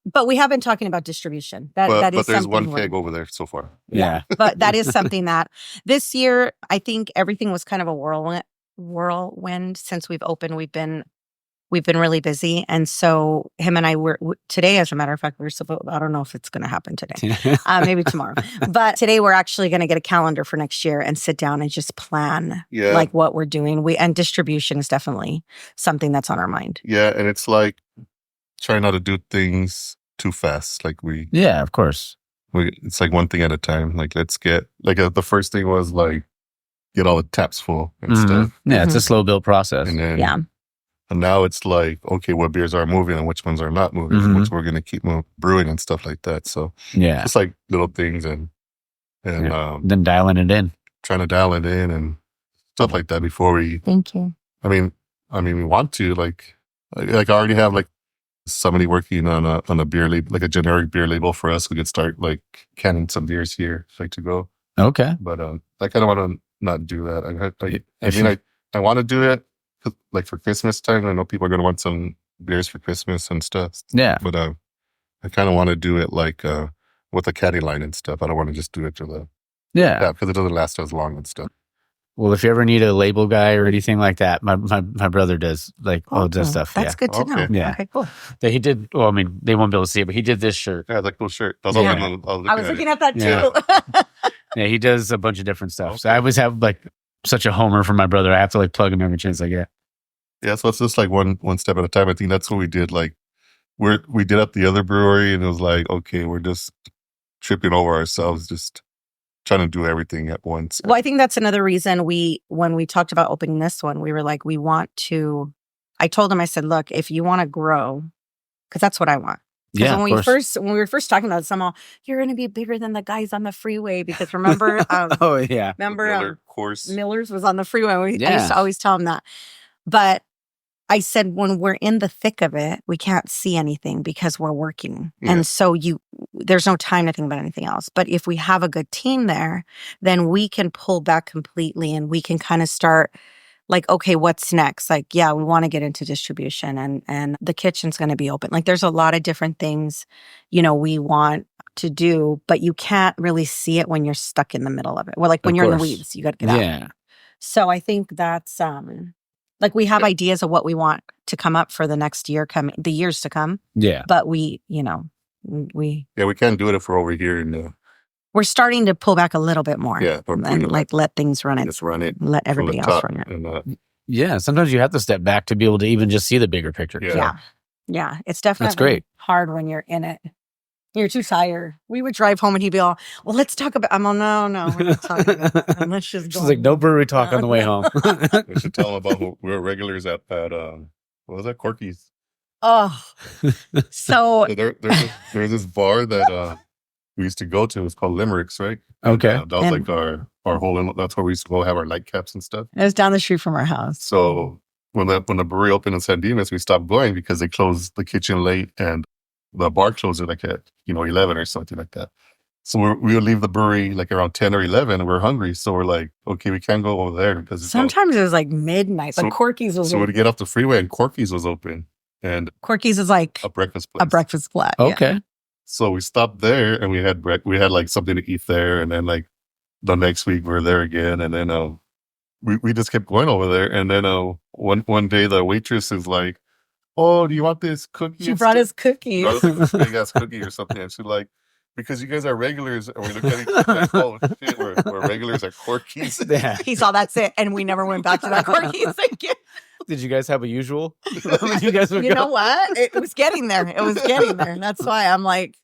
But we have been talking about distribution. But there's one keg over there so far. Yeah. But that is something that this year, I think everything was kind of a whirlwind since we've opened. We've been really busy. And so him and I were today, as a matter of fact, I don't know if it's going to happen today, maybe tomorrow, but today we're actually going to get a calendar for next year and sit down and just plan like what we're doing. And distribution is definitely something that's on our mind. Yeah. And it's like trying not to do things too fast. Like of course. It's like one thing at a time. Like let's get, the first thing was like, get all the taps full and stuff. Yeah. It's a slow build process. And then, and now it's like, okay, what beers are moving and which ones are not moving, and which we're going to keep brewing and stuff like that. So just like little things and then dialing it in, trying to dial it in and stuff like that before we. Thank you. I mean, we want to like I already have like somebody working on a beer label, like a generic beer label for us. We could start like canning some beers here, like to go. Okay, but I kind of want to not do that. I want to do it. Like for Christmas time, I know people are going to want some beers for Christmas and stuff. Yeah. But I kind of want to do it like with a caddy line and stuff. I don't want to just do it to Yeah, because it doesn't last as long and stuff. Well, if you ever need a label guy or anything like that, my brother does all that stuff. That's good to know. Yeah. Okay, cool. He did. Well, I mean, they won't be able to see it, but he did this shirt. Yeah, like cool shirt. I was looking at that too. Yeah. Yeah, he does a bunch of different stuff. So I always have like such a homer for my brother. I have to like plug him every chance I get. Yeah, so it's just like one step at a time. I think that's what we did. Like we did at the other brewery, and it was like, okay, we're just tripping over ourselves, just trying to do everything at once. Well, I think that's another reason when we talked about opening this one, we were like, I told him, I said, look, if you want to grow, because that's what I want. Yeah, when we were first talking about it, somehow you're going to be bigger than the guys on the freeway because remember, oh yeah, Miller course. Miller's was on the freeway. I used to always tell him that, but I said when we're in the thick of it, we can't see anything because we're working, and so there's no time to think about anything else. But if we have a good team there, then we can pull back completely, and we can kind of start. Like, okay, what's next? Like, yeah, we want to get into distribution and the kitchen's going to be open. Like, there's a lot of different things, we want to do, but you can't really see it when you're stuck in the middle of it. Well, like when you're in the weeds, you got to get out. Yeah. So I think that's, like we have ideas of what we want to come up for the next year the years to come. Yeah. But we can't do it if we're over here in we're starting to pull back a little bit more. Yeah. And like let things run it. Just run it. Let everybody else run it. And, yeah. Sometimes you have to step back to be able to even just see the bigger picture. Yeah. It's definitely hard when you're in it. You're too tired. We would drive home and he'd be all, well, let's talk about, I'm all, no, we're not talking about that. Let's just go. She's like, no brewery talk on the way home. We should tell them about we're regulars at what was that? Corky's. Oh. So there's this bar that we used to go to. It's called Limericks, right? Okay. That was like our whole. That's where we used to go have our nightcaps and stuff. It was down the street from our house. So when the brewery opened in San Dimas, we stopped going because they closed the kitchen late and the bar closed like at 11 or something like that. So we would leave the brewery like around 10 or 11, and we're hungry. So we're like, okay, we can't go over there because sometimes it was like midnight. Like Corky's was. So we'd get off the freeway and Corky's was open, and Corky's is like a breakfast place. A breakfast place. Okay. Yeah. So we stopped there and we had like something to eat there, and then like the next week we were there again, and then we just kept going over there, and then one day the waitress is like, "Oh, do you want this cookie?" She brought us cookies, big ass cookie or something, and she's like, "Because you guys are regulars," and we look at each other like, "Oh shit, we're regulars at Corky's." Yeah. He saw that's it, and we never went back to that Corky's again. Did you guys have a usual? You know what? It was getting there. And that's why I'm like,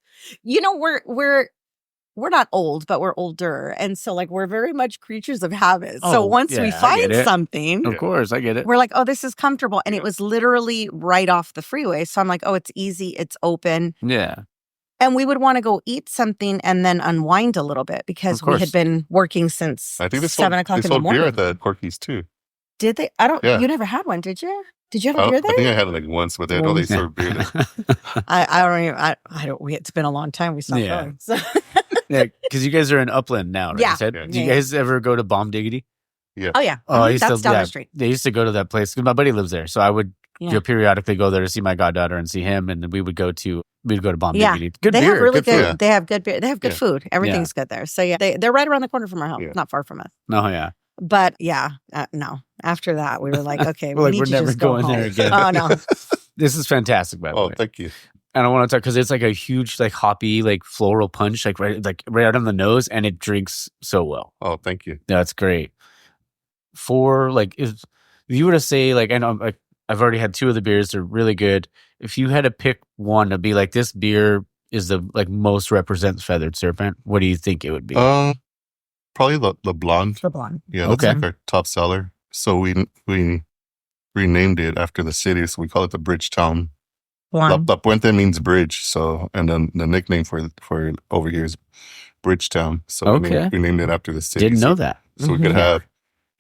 we're not old, but we're older. And so like, we're very much creatures of habit. So once we find something, of course, I get it. We're like, oh, this is comfortable. And it was literally right off the freeway. So I'm like, oh, it's easy. It's open. Yeah. And we would want to go eat something and then unwind a little bit because we had been working since I think 7 o'clock in the morning. They sold beer at the Corky's too. Did they? I don't. Yeah. You never had one, did you? Did you have a beer there? I think I had it like once, but I know they serve beer there. I don't even. I don't. It's been a long time. We stopped going. So. Yeah, because you guys are in Upland now, right? Yeah. You said? Do you guys ever go to Bomb Diggity? Yeah. Oh yeah. That's down the street. They used to go to that place because my buddy lives there, so I would periodically go there to see my goddaughter and see him, and then we'd go to Bomb Diggity. Good they beer. Have really good. Yeah. They have good beer. They have good food. Everything's good there. So yeah, they're right around the corner from our house, not far from us. Oh yeah. But no. After that, we were like, okay, we need we're to never just go going home. there again. Oh no. This is fantastic, by the way. Oh, thank you. And I want to talk because it's like a huge, like hoppy, like floral punch, like right out on the nose, and it drinks so well. Oh, thank you. That's great. For like, if you were to say, like, I know, like, I've already had 2 of the beers; they're really good. If you had to pick one to be like, this beer is the like most represents Feathered Serpent, what do you think it would be? Probably the blonde. The blonde. Yeah, that's like our top seller. So we renamed it after the city, so we call it the Bridgetown. La Puente means bridge, so and then the nickname for over here is Bridgetown. So we named it after the city. Didn't know that. So we could have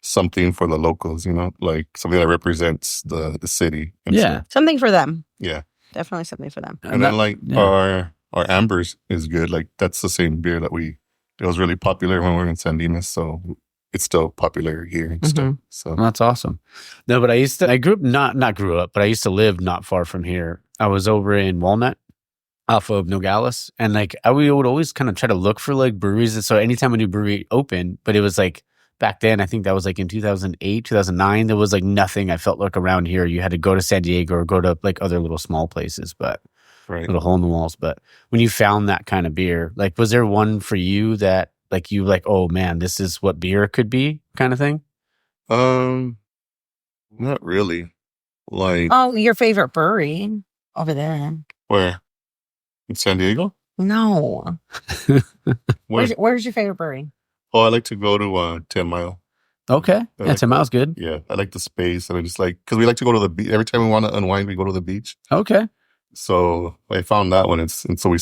something for the locals, like something that represents the city. Yeah, something for them. Yeah, definitely something for them. And then like our Ambers is good. Like that's the same beer that it was really popular when we were in San Dimas, so it's still popular here and stuff. So that's awesome. No, but I grew up, not grew up, but I used to live not far from here. I was over in Walnut, off of Nogales. And like we would always kind of try to look for like breweries. And so anytime a new brewery opened, but it was like back then, I think that was like in 2008, 2009, there was like nothing I felt like around here. You had to go to San Diego or go to like other little small places, but little hole in the walls. But when you found that kind of beer, like was there one for you that like you like, oh man, this is what beer could be kind of thing? Not really. Like, Oh, your favorite brewery over there? where? In San Diego? No. Where? Where's your favorite brewery? Oh, I like to go to 10 Mile. Okay. Yeah, 10 Mile's good. Yeah, I like the space. And I just like, because we like to go to the beach. Every time we want to unwind, we go to the beach. Okay. So I found that one. And so we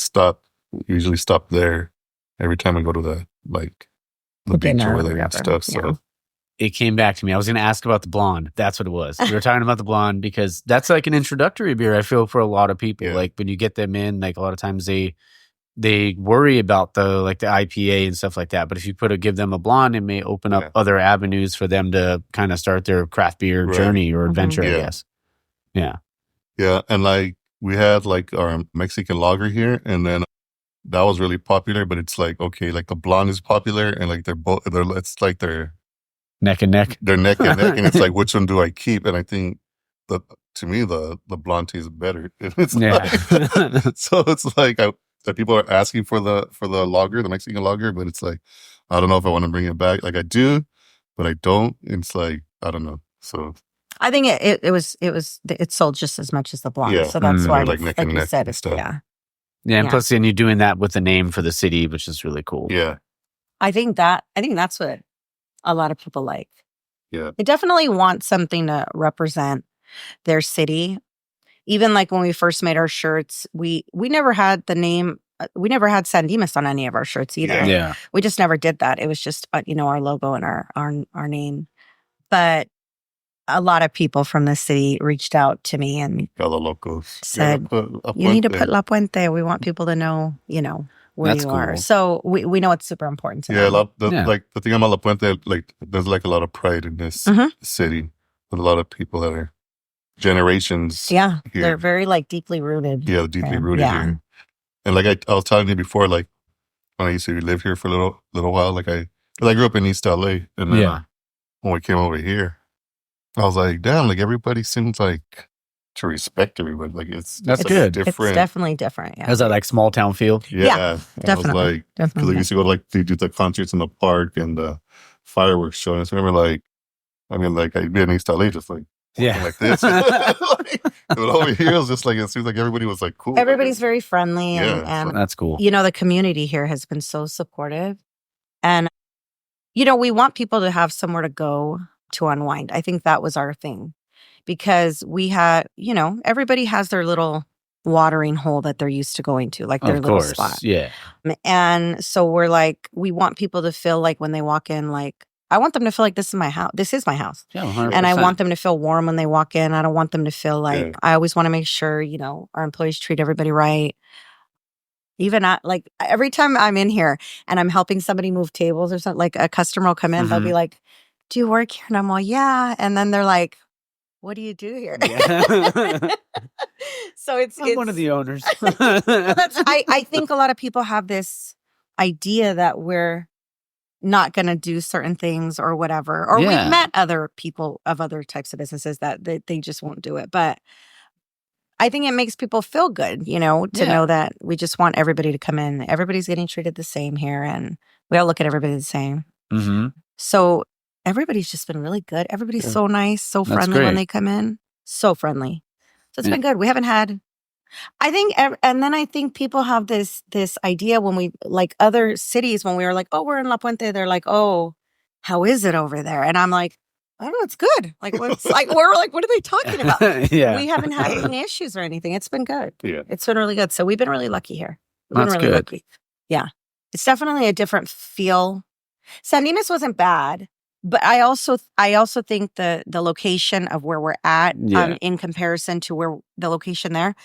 usually stop there every time we go to the beach or whatever and stuff. So it came back to me. I was going to ask about the blonde. That's what it was. We were talking about the blonde because that's like an introductory beer, I feel, for a lot of people. Yeah. Like when you get them in, like a lot of times they worry about the IPA and stuff like that. But if you give them a blonde, it may open up other avenues for them to kind of start their craft beer journey or adventure, I guess. Yeah. Yeah. And like we had like our Mexican lager here, and then that was really popular. But it's like, okay, like the blonde is popular, and like it's like they're neck and neck. They're neck and neck, and it's like, which one do I keep? And I think to me the blonde tastes better. It's so it's like that people are asking for the lager, the Mexican lager, but it's like, I don't know if I want to bring it back. Like I do, but I don't. It's like, I don't know. So I think it sold just as much as the blonde. Yeah. So that's why, like neck and you neck said, and stuff. yeah. Yeah, and plus then you're doing that with the name for the city, which is really cool. Yeah. I think that's what a lot of people like. Yeah. They definitely want something to represent their city. Even like when we first made our shirts, we never had the name, we never had San Dimas on any of our shirts either. Yeah. We just never did that. It was just, our logo and our name. But a lot of people from the city reached out to me and said, you need to put La Puente. We want people to know, where That's you cool. are. So we know it's super important to Yeah, them. like the thing about La Puente, like there's like a lot of pride in this city with a lot of people that are generations. Yeah, here. they're very like deeply rooted. Yeah, deeply rooted here. And like I was telling you before, like when I used to live here for a little while, like I grew up in East LA, and then when we came over here, I was like, damn, like everybody seems like to respect everybody. Like it's good. Different. It's definitely different. Yeah. Has that like small town feel? Yeah, definitely. I was like, because I used to go to like they do the concerts in the park and the fireworks show. And I just remember I'd be in East LA just like like this. But over here it was just like it seems like everybody was like cool. Everybody's very friendly and that's cool. The community here has been so supportive. And we want people to have somewhere to go to unwind. I think that was our thing. Because we had, everybody has their little watering hole that they're used to going to, like their little spot. Yeah. And so we're like, we want people to feel like when they walk in, like, I want them to feel like this is my house. This is my house. Yeah, 100%. And I want them to feel warm when they walk in. I don't want them to feel like, I always want to make sure, our employees treat everybody right. Even like every time I'm in here and I'm helping somebody move tables or something, like a customer will come in, they'll be like, do you work here? And I'm like, yeah. And then they're like, what do you do here? Yeah. So it's one of the owners. I think a lot of people have this idea that we're not going to do certain things or whatever. Or we've met other people of other types of businesses that they just won't do it. But I think it makes people feel good, to know that we just want everybody to come in. Everybody's getting treated the same here, and we all look at everybody the same. Mm-hmm. So everybody's just been really good. Everybody's so nice, so friendly when they come in. So friendly. So it's been good. We haven't had, I think, and then I think people have this idea when we, like other cities, when we were like, oh, we're in La Puente, they're like, oh, how is it over there? And I'm like, I don't know, it's good. Like, we're like, what are they talking about? We haven't had any issues or anything. It's been good. Yeah. It's been really good. So we've been really lucky here. That's good. Lucky. Yeah. It's definitely a different feel. San Dimas wasn't bad. But I also think the location of where we're at in comparison to where the location there,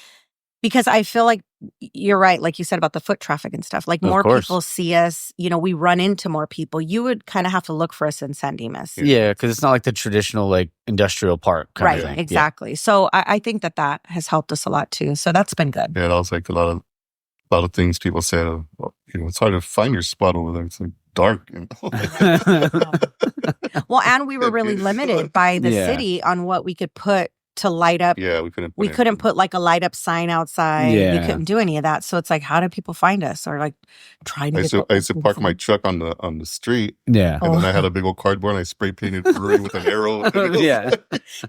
because I feel like you're right, like you said about the foot traffic and stuff. Like more people see us, we run into more people. You would kind of have to look for us in San Dimas. Yeah, because it's not like the traditional like industrial park kind of thing. Exactly. So I think that has helped us a lot too. So that's been good. Yeah, that was like a lot of a lot of things people say, well, it's hard to find your spot over there. It's like dark. Well, and we were really limited by the city on what we could put to light up. Yeah, we couldn't put like a light up sign outside. We couldn't do any of that. So it's like, how do people find us? Or like trying to I used to park my truck on the street. Yeah. And then I had a big old cardboard and I spray painted brewery with an arrow. Yeah.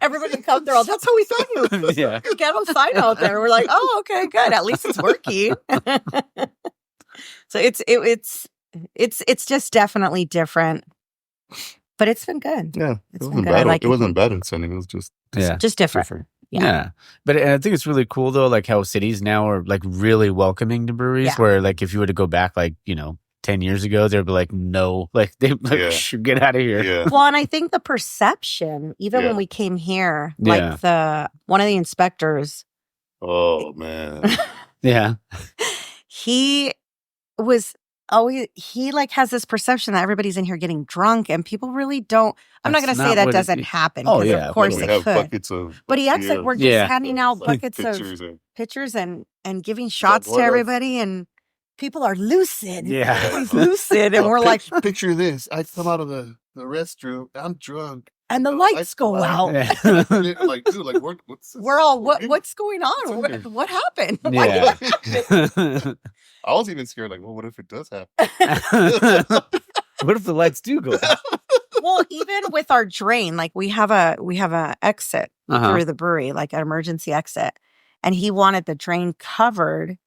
Everybody would come there. All, that's how we found you. Yeah. Get a sign out there. We're like, oh, okay, good. At least it's working. So it's just definitely different. But it's been good. Yeah, it wasn't bad. It wasn't bad in sending. It was just different. Yeah. But I think it's really cool though, like how cities now are like really welcoming to breweries. Where like if you were to go back like 10 years ago, they'd be like, no, like they get out of here. Yeah. Well, and I think the perception, even when we came here, like one of the inspectors. Oh man. Yeah. He was always, he like has this perception that everybody's in here getting drunk, and people really don't. I'm not going to say that doesn't happen. Oh yeah, of course we it have could. buckets of, but he acts like we're just handing out buckets pictures of pictures and giving shots to everybody, and people are lucid. Yeah, he's lucid, and we're like, picture this: I come out of the restroom, I'm drunk. And the lights go out. Yeah. Like, dude, like, what's this? We're all, what's going on? What happened? Yeah. I was even scared, like, well, what if it does happen? What if the lights do go out? Well, even with our drain, like we have a exit through the brewery, like an emergency exit. And he wanted the drain covered.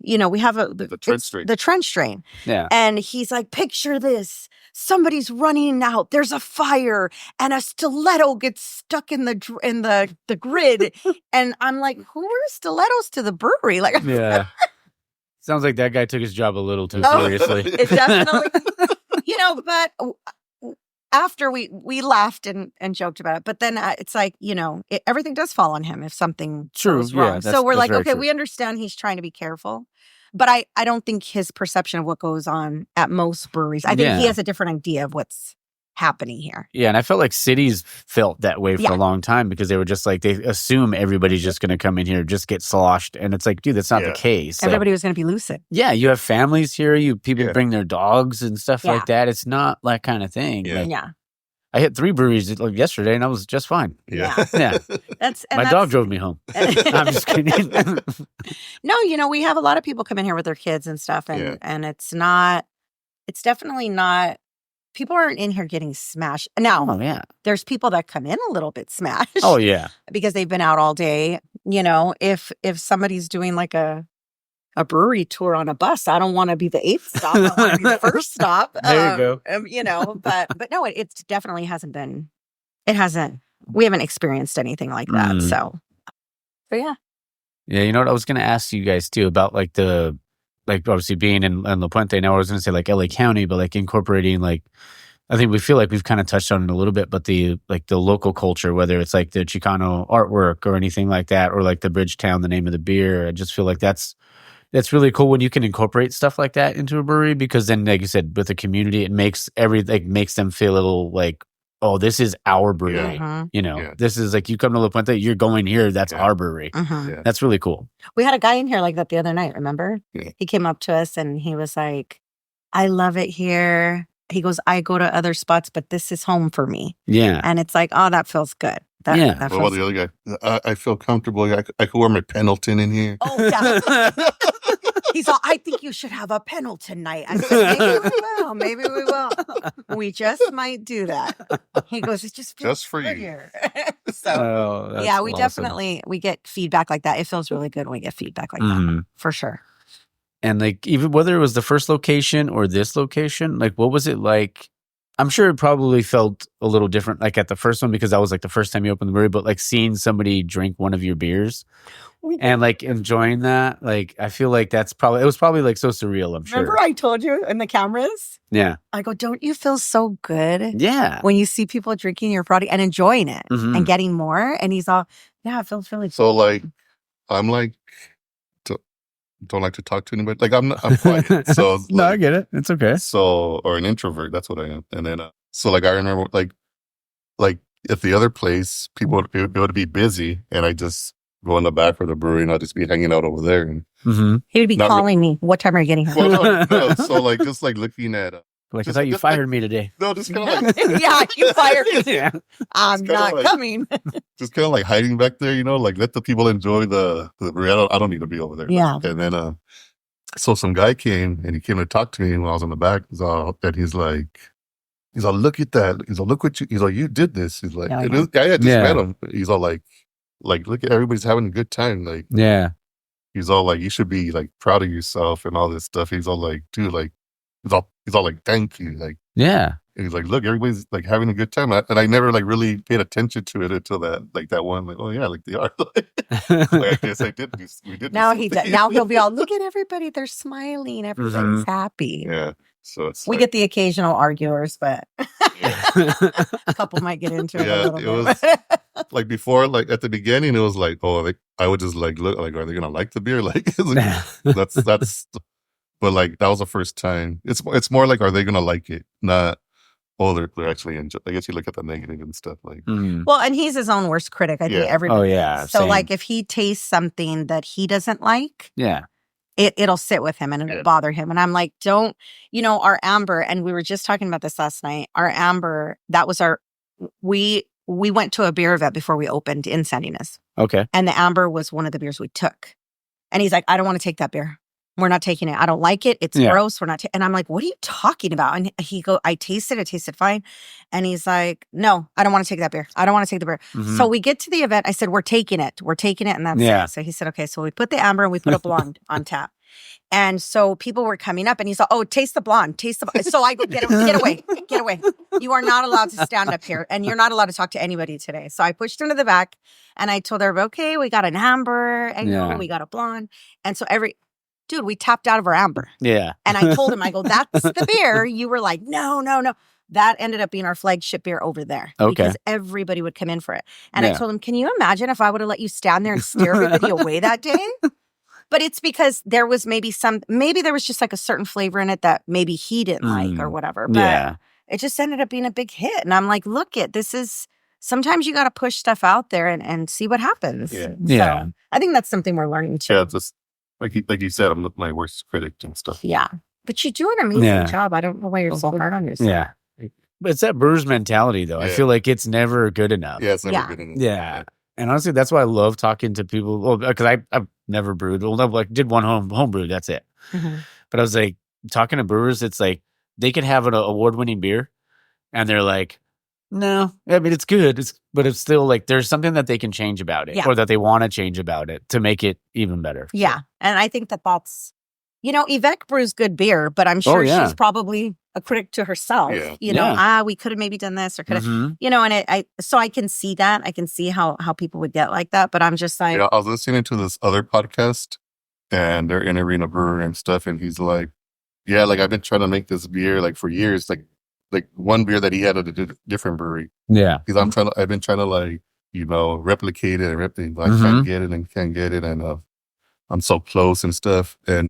We have the trench drain. Yeah. And he's like, picture this. Somebody's running out. There's a fire, and a stiletto gets stuck in the grid. And I'm like, who wears stilettos to the brewery? Like, yeah. Sounds like that guy took his job a little too seriously. It definitely, but after we laughed and joked about it, but then it's like, everything does fall on him if something goes wrong. So we're like, okay, we understand he's trying to be careful. But I don't think his perception of what goes on at most breweries, I think he has a different idea of what's happening here. Yeah, and I felt like cities felt that way for a long time because they were just like, they assume everybody's just going to come in here, just get sloshed. And it's like, dude, that's not the case. Everybody was going to be lucid. Yeah, you have families here. People bring their dogs and stuff like that. It's not that kind of thing. Yeah. Like, I hit 3 breweries like yesterday and I was just fine. Yeah. Yeah. My dog drove me home. I'm just kidding. No, we have a lot of people come in here with their kids and stuff. And it's definitely not, people aren't in here getting smashed. Now, there's people that come in a little bit smashed. Oh, yeah. Because they've been out all day. If somebody's doing like a brewery tour on a bus, I don't want to be the 8th stop. I want to be the first stop. There you go. But no, it definitely hasn't been. It hasn't. We haven't experienced anything like that. So yeah. Yeah, you know what I was going to ask you guys too about like obviously being in La Puente. Now I was going to say like LA County, but like incorporating like, I think we feel like we've kind of touched on it a little bit, but the local culture, whether it's like the Chicano artwork or anything like that, or like the Bridgetown, the name of the beer, I just feel like that's really cool when you can incorporate stuff like that into a brewery, because then, like you said, with the community, it makes makes them feel a little like, oh, this is our brewery. Yeah. This is like, you come to La Puente, you're going here. That's our brewery. Yeah. That's really cool. We had a guy in here like that the other night. Remember? Yeah. He came up to us and he was like, "I love it here." He goes, "I go to other spots, but this is home for me." Yeah. And it's like, oh, that feels good. That what about the other guy? I feel comfortable. I could wear my Pendleton in here. Oh, yeah. He's all, "I think you should have a Pendleton night." I said, maybe we will. We just might do that. He goes, "It just feels just for good you." here." So, we awesome. definitely, we get feedback like that. It feels really good when we get feedback like that, for sure. And like, even whether it was the first location or this location, like, what was it like? I'm sure it probably felt a little different, like at the first one, because that was like the first time you opened the brewery, but like seeing somebody drink one of your beers and like enjoying that, like, I feel like it was probably like so surreal, I'm sure. Remember I told you in the cameras? Yeah. I go, don't you feel so good? Yeah. When you see people drinking your product and enjoying it and getting more? And he's all, yeah, it feels really good. So like, I'm like, don't like to talk to anybody. Like I'm quiet. So no, I get it. It's okay. So, or an introvert. That's what I am. And then, so like I remember, like at the other place, people it would be busy, and I just go in the back of the brewery and I'll just be hanging out over there. And he would be calling me. What time are you getting here? well, no. So like just like looking at like, I thought you fired me today. No, just kind of like yeah, you fired me. Yeah. I'm not coming. Just kind of like hiding back there, like let the people enjoy the brewery. I don't need to be over there. Yeah. And then so some guy came and he came to talk to me when I was in the back. And he's like, look at that. He's like, look what you did this. He's like, I just met him. He's all like, look at everybody's having a good time. Like, yeah. He's all like, you should be like proud of yourself and all this stuff. He's all like, dude, like, he's all like, thank you. Like, yeah. And he's like, look, everybody's like having a good time. And I never like really paid attention to it until that one, like, oh yeah, like they are. Like, I guess I did. We did. Now he'll be all, look at everybody. They're smiling. Everybody's happy. Yeah. So we get the occasional arguers, but a couple might get into it a little bit. Was like before, like at the beginning, it was like, oh, like, I would just like look, like, are they gonna like the beer? Like, that's. But like that was the first time. It's more like, are they gonna like it? Not, oh, they're actually enjoy. I guess you look at the negative and stuff like. Well, and he's his own worst critic. I think everybody. Oh yeah. So like, if he tastes something that he doesn't like, it'll sit with him and it'll bother him. And I'm like, don't, our amber, and we were just talking about this last night. Our amber, that was we went to a beer event before we opened in San Ynez. Okay. And the amber was one of the beers we took. And he's like, I don't want to take that beer. We're not taking it. I don't like it. It's gross. We're not. And I'm like, what are you talking about? And I tasted it. It tasted fine. And he's like, no, I don't want to take that beer. I don't want to take the beer. So we get to the event. I said, we're taking it. And that's it. So he said, okay. So we put the amber and we put a blonde on tap. And so people were coming up and he's like, oh, taste the blonde. So I go, get away. You are not allowed to stand up here and you're not allowed to talk to anybody today. So I pushed him to the back and I told her, okay, we got an amber and we got a blonde. And so dude, we tapped out of our amber. Yeah. And I told him, I go, that's the beer. You were like, no. That ended up being our flagship beer over there. Okay. Because everybody would come in for it. And I told him, can you imagine if I would have let you stand there and steer everybody away that day? But it's because there was maybe there was just like a certain flavor in it that maybe he didn't like or whatever. But it just ended up being a big hit. And I'm like, look sometimes you got to push stuff out there and see what happens. Yeah. So I think that's something we're learning too. Yeah, just like you said, I'm my worst critic and stuff. Yeah. But you do an amazing job. I don't know why you're so hard on yourself. Yeah. But it's that brewer's mentality, though. I feel like it's never good enough. Yeah, it's never good enough. Yeah. And honestly, that's why I love talking to people. Well, because I've never brewed. Well, no, like did one home brew. That's it. But I was like, talking to brewers, it's like they can have an award-winning beer and they're like, no, I mean, it's good. But it's still like there's something that they can change about it or that they want to change about it to make it even better. Yeah. And I think that's, Yvette brews good beer, but I'm sure she's probably a critic to herself. We could have maybe done this or could have, and so I can see that. I can see how people would get like that. But I'm just like. I was listening to this other podcast and they're interviewing a brewer and stuff. And he's like, like I've been trying to make this beer like for years, like one beer that he had at a different brewery. Yeah. Because I've been trying to like, replicate it and I can't get it. And I'm so close and stuff. And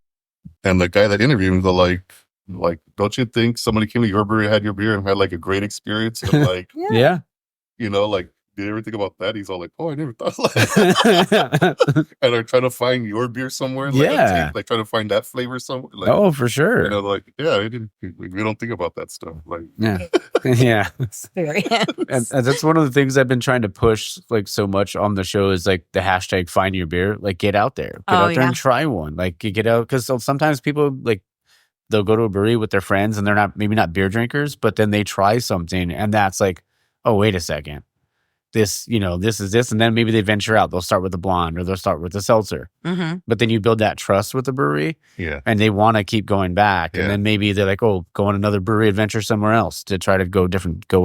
the guy that interviewed him, they're like, don't you think somebody came to your brewery, had your beer and had like a great experience? And like, like, did you ever think about that? He's all like, oh, I never thought of that. And they're trying to find your beer somewhere. Like trying to find that flavor somewhere. Like, oh, for sure. We don't think about that stuff. Like, yeah. Experience. And that's one of the things I've been trying to push like so much on the show is like the hashtag find your beer. Like get out there. Get out there and try one. Like you get out because sometimes people like they'll go to a brewery with their friends and they're maybe not beer drinkers, but then they try something and that's like, oh, wait a second. This is this. And then maybe they venture out. They'll start with the blonde or they'll start with the seltzer. But then you build that trust with the brewery and they want to keep going back. And then maybe they're like, oh, go on another brewery adventure somewhere else to try to go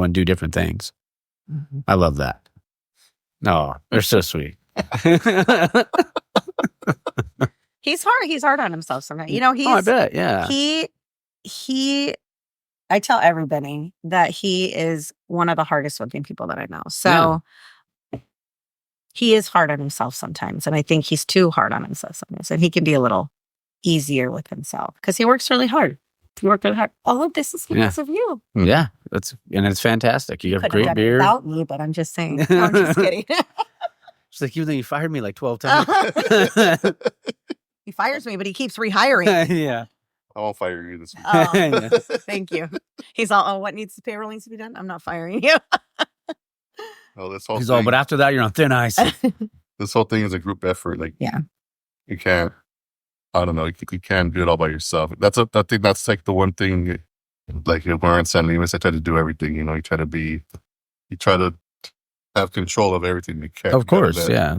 and do different things. I love that. No, they're so sweet. He's hard on himself sometimes. I bet. Yeah. He I tell everybody that he is one of the hardest working people that I know. So he is hard on himself sometimes. And I think he's too hard on himself sometimes. And he can be a little easier with himself because he works really hard. You work really hard. All of this is because of you. Yeah. It's fantastic. You have great beer. Without me, but I'm just saying. No, I'm just kidding. She's like, even though you fired me like 12 times. He fires me, but he keeps rehiring. Yeah. I won't fire you this week. Oh, thank you. He's all, what needs the payroll needs to be done? I'm not firing you. This whole He's thing, all, but after that, you're on thin ice. this whole thing is a group effort. Like, Yeah. you can't. I don't know. You can't do it all by yourself. I think that's like the one thing. Like when we're in San Luis, I try to do everything. You know, you try to have control of everything you can. Of course, yeah.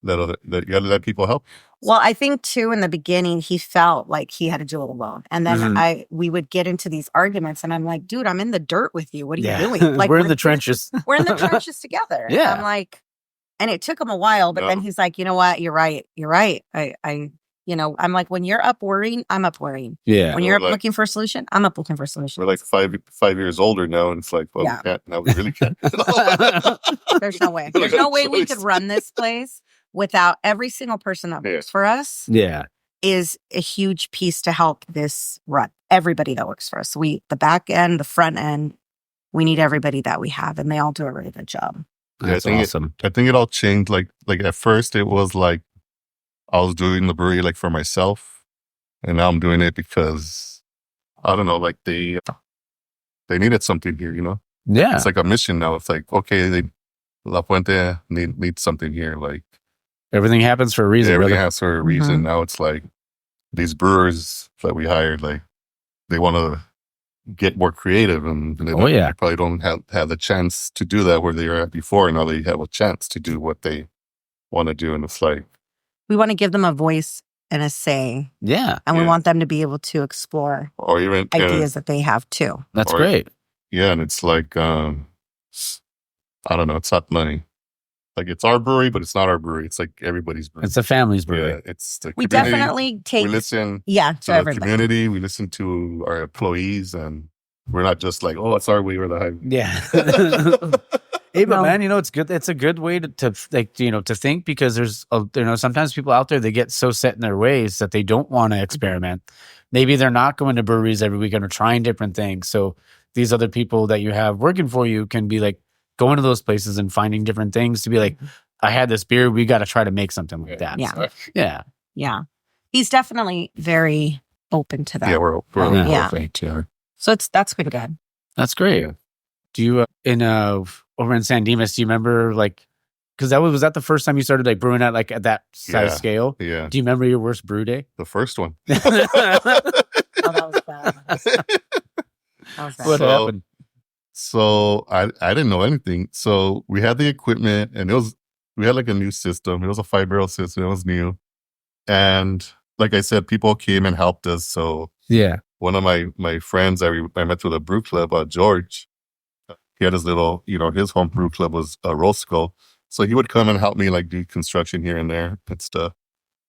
You gotta let people help. Well, I think too, in the beginning, he felt like he had to do it alone. And then we would get into these arguments and I'm like, dude, I'm in the dirt with you. What are you doing? Like we're in the trenches. We're in the trenches together. Yeah. I'm like, and it took him a while, but then he's like, you know what? You're right. I'm like, when you're up worrying, I'm up worrying. Yeah. When you're up looking for a solution, I'm up looking for a solution. We're like 5 years older now, and it's like, well, we can't. Now we really can't. There's no way. There's no way we could run this place without every single person that works for us. Yeah. Is a huge piece to help this run. Everybody that works for us. The back end, the front end, we need everybody that we have, and they all do a really good job. That's awesome. I think it all changed. Like at first, it was like I was doing the brewery like for myself, and now I'm doing it because I don't know, like they needed something here, you know. Yeah, it's like a mission now. It's like, okay, La Puente needs something here. Like everything happens for a reason. Everything has for a reason. Now it's like these brewers that we hired, like they want to get more creative, and they probably don't have the chance to do that where they were at before. Now they have a chance to do what they want to do, and it's like we want to give them a voice and a say. Yeah, and we want them to be able to explore or even ideas that they have too. That's great. Yeah, and it's like I don't know. It's not money. Like it's our brewery, but it's not our brewery. It's like everybody's brewery. It's a family's brewery. Yeah, it's the we community. Definitely take. We listen. To the community. We listen to our employees, and we're not just like, oh, it's our way or the highway. Yeah. Hey, but man, it's good. It's a good way to like, to think, because there's, sometimes people out there, they get so set in their ways that they don't want to experiment. Maybe they're not going to breweries every weekend or trying different things. So these other people that you have working for you can be like going to those places and finding different things to be like, I had this beer. We got to try to make something like that. Yeah. Yeah. Yeah. He's definitely very open to that. Yeah, we're open to it. So that's been good. That's great. Yeah. Do you over in San Dimas, do you remember because was that the first time you started like brewing at that size scale? Yeah. Do you remember your worst brew day? The first one. Oh, that was bad. What happened? So I didn't know anything. So we had the equipment, and we had like a new system. It was a 5-barrel system. It was new, and like I said, people came and helped us. So yeah, one of my friends I met through the brew club, George. He had his little, his home brew club was Roscoe. So he would come and help me like do construction here and there and stuff.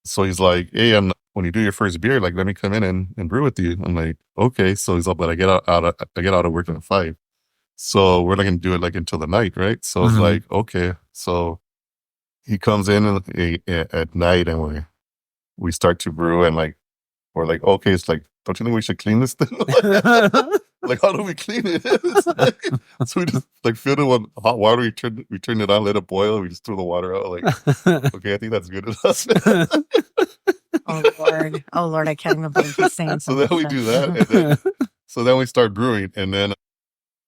So he's like, hey, and when you do your first beer, like, let me come in and brew with you. I'm like, okay. So he's like, but I get out of work at 5. So we're not going to do it like until the night, right? So it's like, okay. So he comes in at night, and we start to brew, and like, we're like, okay, it's like, don't you think we should clean this thing? Like, how do we clean it? So we just like filled it with hot water. We turned it on, let it boil. We just threw the water out. Like, okay, I think that's good enough. Oh Lord, I can't even believe he's saying so then we do that, and then we start brewing, and then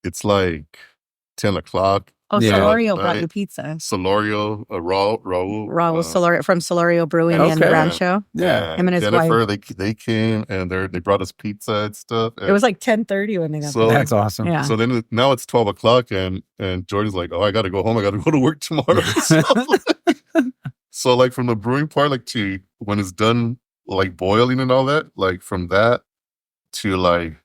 it's like 10 o'clock. Oh, Solorio brought you pizza. Solorio, Raul Solorio from Solorio Brewing in Rancho. Yeah, him and his Jennifer, wife. They came, and they brought us pizza and stuff. And it was like 10:30 when they got there. That's awesome. Yeah. So then now it's 12 o'clock, and Jordan's like, oh, I got to go home. I got to go to work tomorrow. So like from the brewing part, like to when it's done, like boiling and all that, like from that to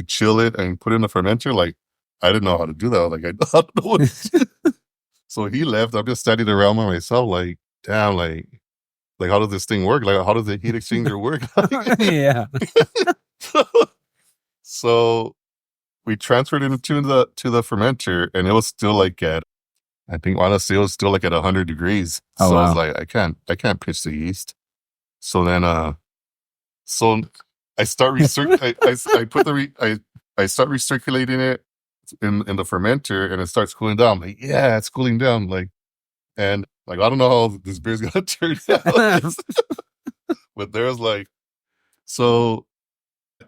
chill it and put it in the fermenter, like I didn't know how to do that. Like I don't know what to do. So he left. I'm just standing around by myself, like, damn, like how does this thing work? Like, how does the heat exchanger work? Yeah. So we transferred it to the fermenter, and it was still like I think honestly, it was still like at 100 degrees. Oh, so wow. I was like, I can't pitch the yeast. So then, so I start I start recirculating it in the fermenter, and it starts cooling down. Like, yeah, it's cooling down. Like, and Like, I don't know how this beer's gonna turn out. But there's like, so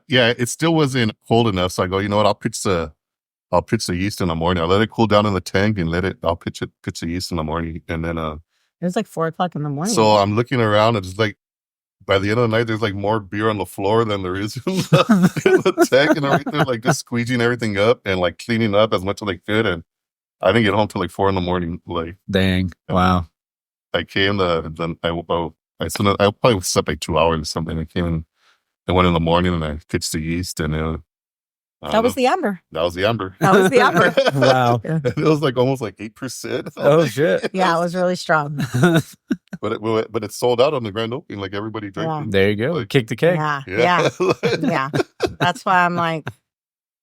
yeah, it still wasn't cold enough. So I go, you know what? I'll pitch the yeast in the morning. I'll let it cool down in the tank and I'll pitch the yeast in the morning. And then, It was like 4:00 in the morning. so I'm looking around and it's like, by the end of the night, there's like more beer on the floor than there is in the tank and everything, like just squeegeing everything up and like cleaning up as much as I could. And I didn't get home till like 4 a.m. Like, Dang. Wow. I came I probably slept like 2 hours or something. I came and I went in the morning and I pitched the yeast and that was the amber. That was the amber. That was the amber. Wow. And it was like almost like 8%. Oh, shit. Yeah, it was really strong. But it sold out on the grand opening. Like everybody drank it. There you go. Like, Kick the keg. Yeah. That's why I'm like,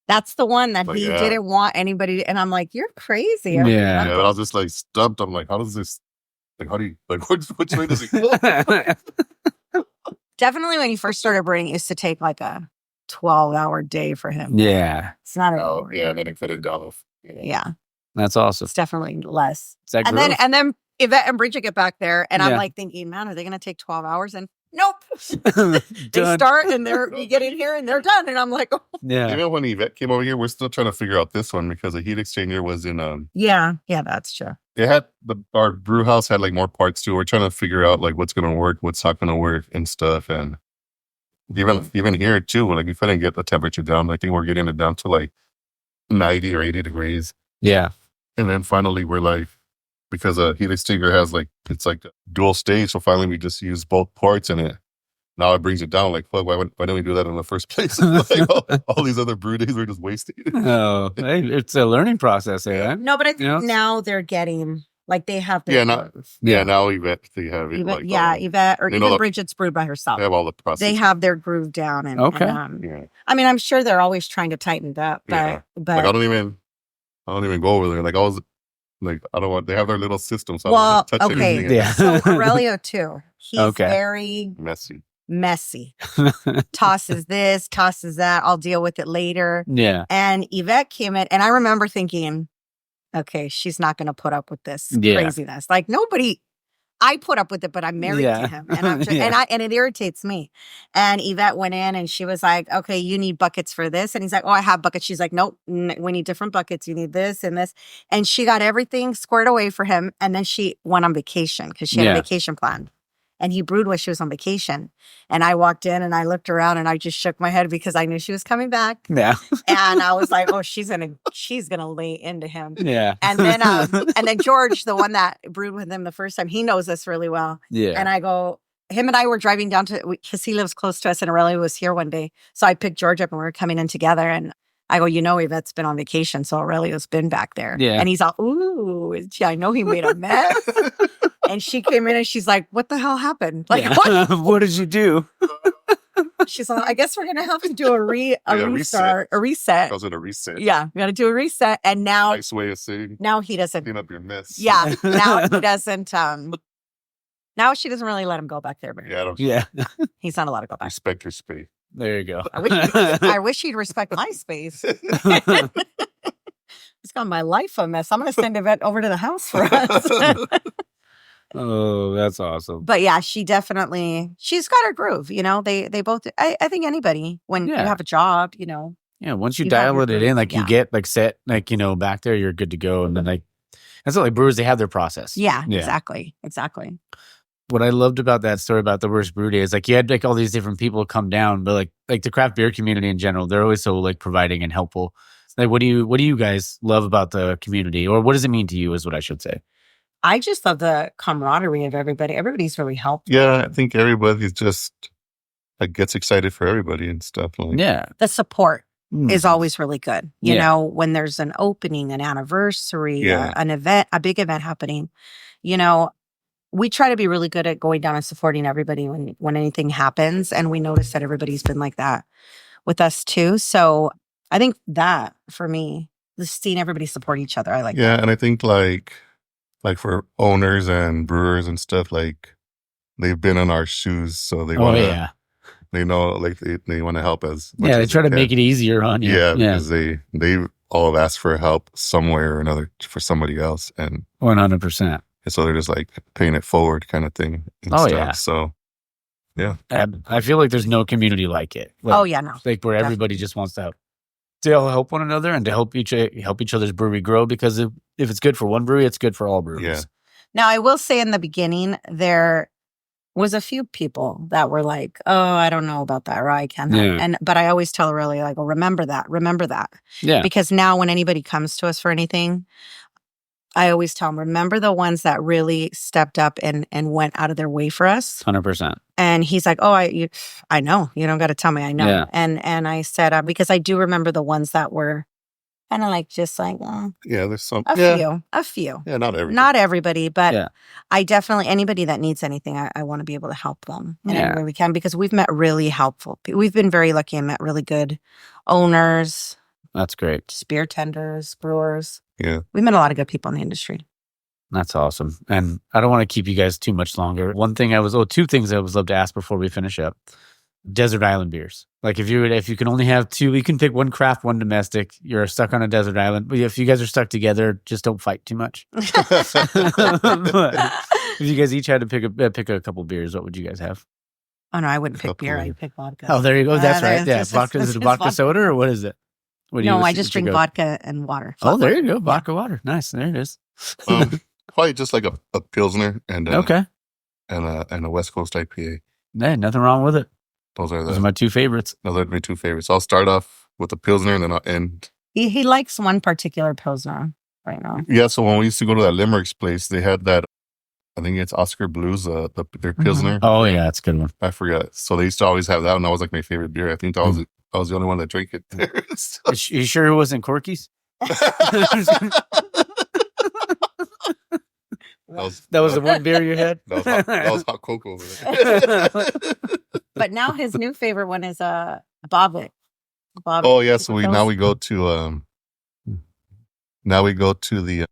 that's the one that But he yeah. didn't want anybody to, and I'm like, you're crazy. Yeah. Yeah, but I was just like stumped. I'm like, how does this, like, how do you, like, which way does it go? Definitely when he first started brewing, it used to take like a 12-hour day for him. Yeah. It's not Oh, yeah, and then I cut it down. yeah. That's awesome. It's definitely less. Is that And growth? then Yvette and Bridget get back there, and I'm Yeah. like thinking, man, are they going to take 12 hours? And nope. Done. They start and you get in here and they're done. And I'm like, oh. Yeah. Even when Yvette came over here, we're still trying to figure out this one because the heat exchanger was in Yeah, that's true. it had our brew house had like more parts too. We're trying to figure out like what's gonna work, what's not gonna work and stuff. And even here too, like if I didn't get the temperature down, I think we're getting it down to like 90 or 80 degrees. Yeah. And then finally we're like, because a heat exchanger has like, it's like dual stage. So finally we just use both parts in it. Now it brings it down. Like, fuck, why didn't we do that in the first place? Like all these other brew days were just wasted. Oh, hey, it's a learning process, eh? No, but I think Yeah. now they're getting, like they have their Yeah, now, grooves. yeah, now Yvette, they have it. Yvette, like, Yvette, or you even know, Bridget's brewed by herself. they have all the process. They have their groove down. And, Okay. Yeah. I mean, I'm sure they're always trying to tighten it up, Yeah. but Like I don't even go over there. Like I was like, I don't want, they have their little system. So I well, don't touch okay. anything. Yeah. So Aurelio too. He's Okay. very Messy. tosses this, tosses that. I'll deal with it later. Yeah. And Yvette came in, and I remember thinking, okay, she's not going to put up with this Yeah. craziness. Like nobody, I put up with it, but I'm married Yeah. to him, and I'm just, Yeah. and it irritates me. And Yvette went in, and she was like, okay, you need buckets for this, and he's like, oh, I have buckets. She's like, nope, we need different buckets. You need this and this, and she got everything squared away for him, and then she went on vacation because she had Yeah. a vacation planned. And he brewed while she was on vacation. And I walked in and I looked around and I just shook my head because I knew she was coming back. Yeah. And I was like, oh, she's gonna lay into him. Yeah. And then George, the one that brewed with him the first time, he knows us really well. Yeah. And I go, him and I were driving down because he lives close to us, and Aurelio was here one day. So I picked George up and we were coming in together, and I go, Yvette's been on vacation, so Aurelio's been back there. Yeah. And he's all, ooh, I know he made a mess. And she came in and she's like, what the hell happened? Like, Yeah. what? What did you do? She's like, I guess we're going to have to do a reset. reset. I was in a reset. Yeah, we got to do a reset. And now Nice way of saying he doesn't. clean up your mess. Yeah, now he doesn't. Now she doesn't really let him go back there. But Yeah, I don't Yeah. he's not allowed to go back. respect her space. There you go. I wish he'd respect my space. It's got my life a mess. I'm going to send Yvette over to the house for us. Oh, that's awesome. But yeah, she's got her groove. They both, I think anybody, when you Yeah. have a job, Yeah, once you You have dial your it in, groove, like you yeah. get like set, like, back there, you're good to go. And then like, that's what like brewers, they have their process. yeah, exactly. What I loved about that story about the worst brew day is like you had like all these different people come down, but like the craft beer community in general, they're always so like providing and helpful. Like, what do you guys love about the community, or what does it mean to you is what I should say? I just love the camaraderie of everybody. Everybody's really helpful. Yeah, I think everybody's just like gets excited for everybody and stuff. Like, Yeah. The support Mm. is always really good. You Yeah. know, when there's an opening, an anniversary, Yeah. an event, a big event happening, we try to be really good at going down and supporting everybody when anything happens. And we notice that everybody's been like that with us too. So I think that for me, just seeing everybody support each other, I like yeah, that. and I think like for owners and brewers and stuff, like they've been in our shoes, so they Oh want to, yeah. they know, like they want to help us. Yeah, they try to make it easier on you. Yeah, because they all have asked for help somewhere or another for somebody else, and 100%. And so they're just like paying it forward kind of thing. And Oh, stuff. yeah. So, yeah. And I feel like there's no community like it. Like, Oh, yeah, no. Like where everybody just wants to help one another and to help each other's brewery grow, because if it's good for one brewery, it's good for all breweries. Yeah. Now, I will say in the beginning, there was a few people that were like, oh, I don't know about that, or I cannot. Yeah. But I always tell Aurelio, I go, remember that. Yeah. Because now when anybody comes to us for anything, I always tell them, remember the ones that really stepped up and went out of their way for us. 100%. And he's like, oh, I know. You don't got to tell me. I know. Yeah. And I said, because I do remember the ones that were kind of like, just like, Yeah, there's some. a few. Yeah, not everybody. Not everybody, but Yeah. I definitely, anybody that needs anything, I want to be able to help them in Yeah. any way we can, because we've met really helpful people. We've been very lucky and met really good owners, That's great. beer tenders, brewers. Yeah. We met a lot of good people in the industry. That's awesome. And I don't want to keep you guys too much longer. Two things I would love to ask before we finish up. Desert island beers. Like if you can only have two, you can pick one craft, one domestic. You're stuck on a desert island. But if you guys are stuck together, just don't fight too much. But if you guys each had to pick a couple beers, what would you guys have? Oh, no, I wouldn't pick beer. Couple. I'd pick vodka. Oh, there you go. That's right. It's Yeah. just- Vodka. Is it vodka soda or what is it? What do No, you- I just what's your drink go? vodka and water. Oh, Flat there water. you go. Vodka water. Nice. There it is. Probably just like a Pilsner and Okay. and a West Coast IPA. Hey, nothing wrong with it. Those are Those are my two favorites. my two favorites. I'll start off with the Pilsner and then I'll end. He likes one particular Pilsner right now. Yeah, so when we used to go to that Limerick's place, they had that, I think it's Oscar Blues, their Pilsner. Oh, yeah. That's a good one. I forgot. So they used to always have that, and that was like my favorite beer. I think I was the only one that drank it there. So- You sure it wasn't Corky's? That was the one beer you had? that was hot cocoa over there. But now his new favorite one is Bobbit. Oh yeah, so now we go to the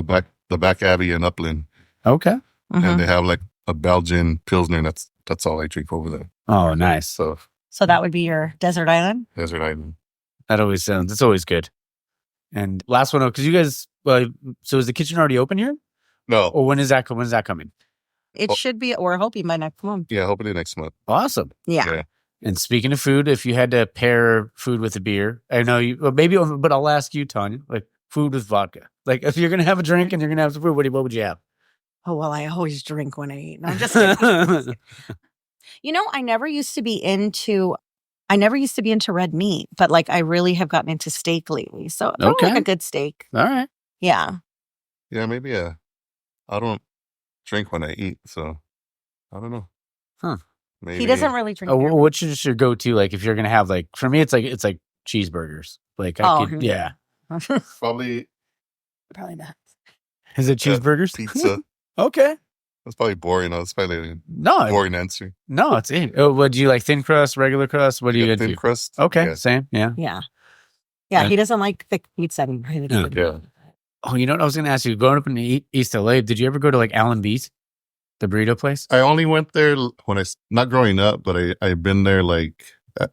back Abbey in Upland, Okay. Mhm. and they have like a Belgian Pilsner. And that's all I drink over there. Oh, nice. So So that would be your desert island? Desert Island. It's always good. And last one, because you guys, so is the kitchen already open here? No, Or when's that coming? It should be, we're hoping by next month. yeah, hopefully next month. Awesome. Yeah. And speaking of food, if you had to pair food with a beer, I know you, but I'll ask you, Tanya, like food with vodka. Like if you're going to have a drink and you're going to have some food, what would you have? Oh, well, I always drink when I eat. No, I'm just kidding. I never used to be into red meat, but like I really have gotten into steak lately. So I Okay. like a good steak. All right. Yeah. Yeah, maybe. I don't drink when I eat, so I don't know. Huh. Maybe He doesn't really drink beer. What's your go-to? Like if you're going to have like, for me, it's like cheeseburgers. Like yeah. probably Probably not. Is it cheeseburgers? pizza. Okay. That's probably boring. That's probably a No, boring answer. no, it's it. Oh, what do you like? Thin crust, regular crust? What do you Yeah, into? thin crust. Okay, Yeah. same. Yeah. Yeah. Yeah. And- He doesn't like thick pizza. Yeah. Oh, you know what I was going to ask you? Growing up in East LA, did you ever go to like Allen B's, the burrito place? I only went there when not growing up, but I've been there like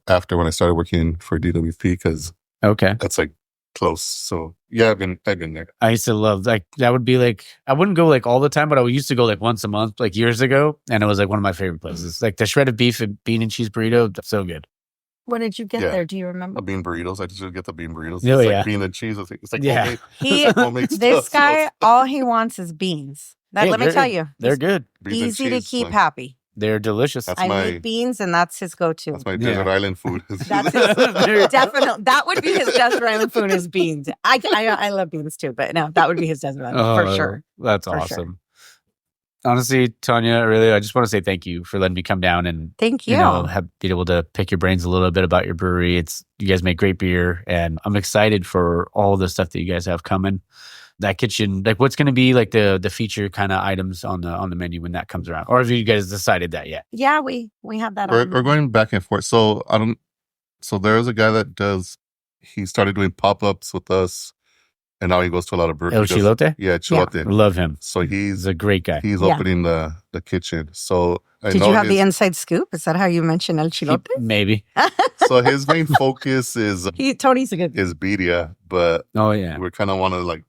after when I started working for DWP because Okay. that's like close. So yeah, I've been there. I used to love like that would be like I wouldn't go like all the time, but I used to go like once a month, like years ago, and it was like one of my favorite places. Like the shredded beef and bean and cheese burrito, so good. What did you get Yeah. there? Do you remember? The bean burritos. I just get the bean burritos. Oh, It's yeah. like bean and cheese. It's like Yeah. homemade. He, homemade this stuff. guy, all he wants is beans. Hey, Let me they're- tell you, They're it's good. Beans and easy to cheese, keep like, happy. They're delicious. That's I my- make beans, and that's his go-to. That's my Yeah. desert island food. That's his, definitely. That would be his desert island food is beans. I love beans too, but no, that would be his desert island for sure. That's For awesome. sure. Honestly, Tanya, really, I just want to say thank you for letting me come down and Thank you. have been able to pick your brains a little bit about your brewery. You guys make great beer, and I'm excited for all the stuff that you guys have coming. That kitchen, like what's going to be like the feature kind of items on the menu when that comes around, or have you guys decided that yet? Yeah, we have that. We're on. going back and forth. So So there's a guy that he started doing pop-ups with us, and now he goes to a lot of breweries. El He does- Chilote? Yeah, Chilote. Love him. So He's a great guy. he's Yeah. opening the kitchen. So I Did know you have the his- inside scoop? Is that how you mentioned El Chilote? Maybe. so his main focus is Tony's a good. birria, but Oh yeah. we kind of want to like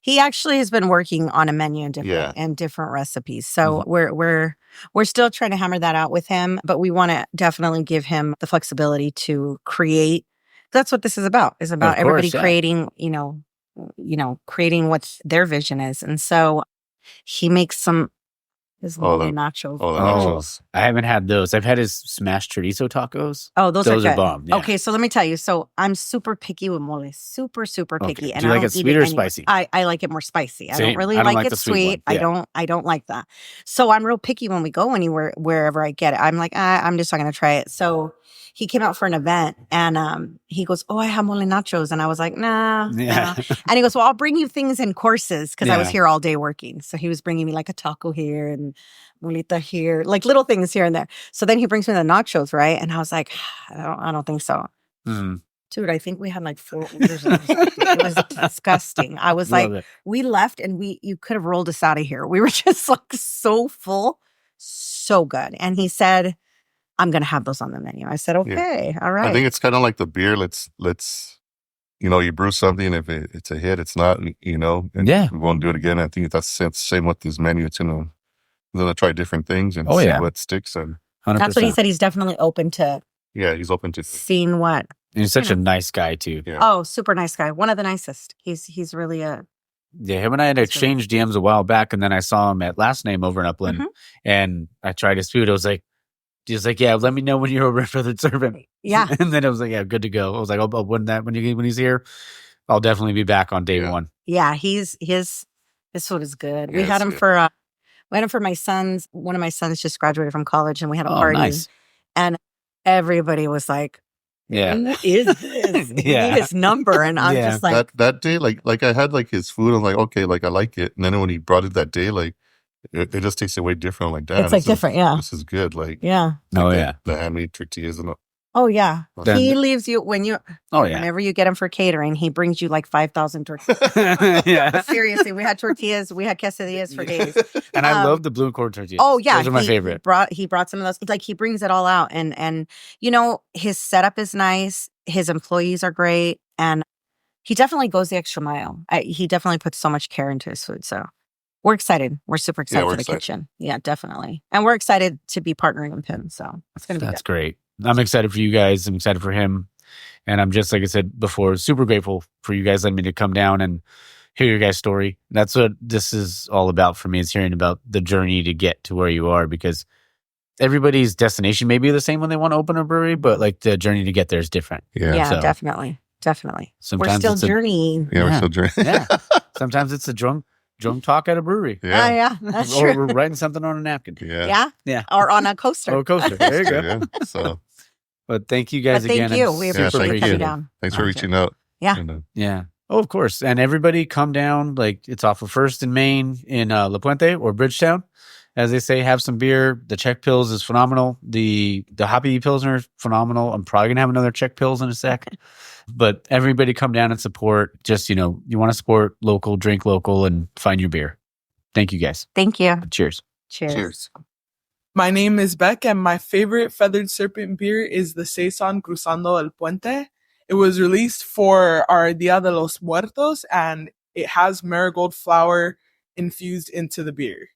He actually has been working on a menu and different recipes. So we're still trying to hammer that out with him, but we want to definitely give him the flexibility to create. That's what this is about. Is about everybody creating, creating what their vision is. And so he makes his mole nachos. Oh, the nachos. I haven't had those. I've had his smashed chorizo tacos. Oh, those are good. Bomb. Yeah. Okay, so let me tell you. So I'm super picky with mole. Super, super picky. Okay. And do you like it sweet or spicy? I like it more spicy. Same. I don't really like it sweet. Yeah. I don't like that. So I'm real picky when we go anywhere, wherever I get it. I'm like, I'm just not going to try it. So he came out for an event and he goes, oh, I have mole nachos. And I was like, nah. Yeah. And he goes, well, I'll bring you things in courses because I was here all day working. So he was bringing me like a taco here and molita here, like little things here and there. So then he brings me the nachos, right? And I was like, I don't think so. Dude, I think we had like 4 orders of this. It was disgusting. I was we left and you could have rolled us out of here. We were just like so full, so good. And he said, I'm going to have those on the menu. I said, okay, all right. I think it's kind of like the beer. Let's you brew something. If it's a hit, it's not, and we won't do it again. I think that's the same with this menu. It's going to try different things and see what sticks. And 100%. That's what he said. He's definitely open to. Yeah, he's open to seeing what. And he's such a nice guy too. Yeah. Oh, super nice guy. One of the nicest. He's really a. Yeah, him and I had exchanged DMs a while back, and then I saw him at Last Name over in Upland, and I tried his food. He was like, yeah, let me know when you're over at Feathered Serpent. Yeah. And then I was like, yeah, good to go. I was like, when he's here, I'll definitely be back on day one. Yeah, his food is good. We had him for my sons. One of my sons just graduated from college, and we had a party. Nice. And everybody was like, who is this? Need his number. And I'm just like that day, like I had like his food. I'm like, okay, like I like it. And then when he brought it that day, like it just tasted way different. I'm like, damn, it's like different. This is good. Like, yeah. The handmade tortillas and all. Oh yeah. He leaves you whenever you get him for catering, he brings you like 5,000 tortillas. Yeah. Seriously, we had tortillas, we had quesadillas for days. And I love the blue corn tortillas. Oh yeah. Those are my favorite. He brought some of those. Like he brings it all out and his setup is nice. His employees are great. And he definitely goes the extra mile. He definitely puts so much care into his food. So we're excited. We're super excited for the kitchen. Yeah, definitely. And we're excited to be partnering with him. So it's going to be That's great. I'm excited for you guys. I'm excited for him. And I'm just, like I said before, super grateful for you guys letting me to come down and hear your guys' story. That's what this is all about for me, is hearing about the journey to get to where you are, because everybody's destination may be the same when they want to open a brewery, but like the journey to get there is different. Yeah, so, definitely. Sometimes we're still journeying. We're still journeying. Yeah. Sometimes it's a drunk talk at a brewery. Yeah, that's or true. we're writing something on a napkin. Yeah. Or on a coaster. Or a coaster. There you go. Yeah. So, but thank you guys again. Thank you. We appreciate you coming down. Thanks for reaching out. Yeah. Yeah. Oh, of course. And everybody come down. Like, it's off of 1st and Main in La Puente or Bridgetown. As they say, have some beer. The Czech Pils is phenomenal. The Hoppy Pilsner is phenomenal. I'm probably going to have another Czech Pils in a sec. But everybody come down and support. Just, you want to support local, drink local, and find your beer. Thank you, guys. Thank you. Cheers. Cheers. My name is Beck, and my favorite Feathered Serpent beer is the Saison Cruzando el Puente. It was released for our Dia de los Muertos, and it has marigold flower infused into the beer.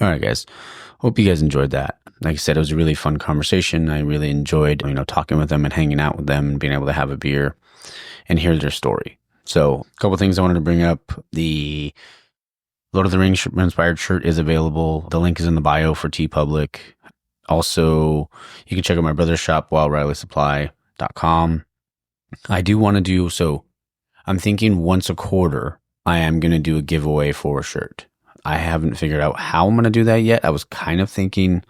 All right, guys. Hope you guys enjoyed that. Like I said, it was a really fun conversation. I really enjoyed, talking with them and hanging out with them and being able to have a beer and hear their story. So a couple things I wanted to bring up. The Lord of the Rings inspired shirt is available. The link is in the bio for TeePublic. Also, you can check out my brother's shop, WildRileySupply.com. I do want to do, so I'm thinking once a quarter, I am going to do a giveaway for a shirt. I haven't figured out how I'm going to do that yet. I was kind of thinking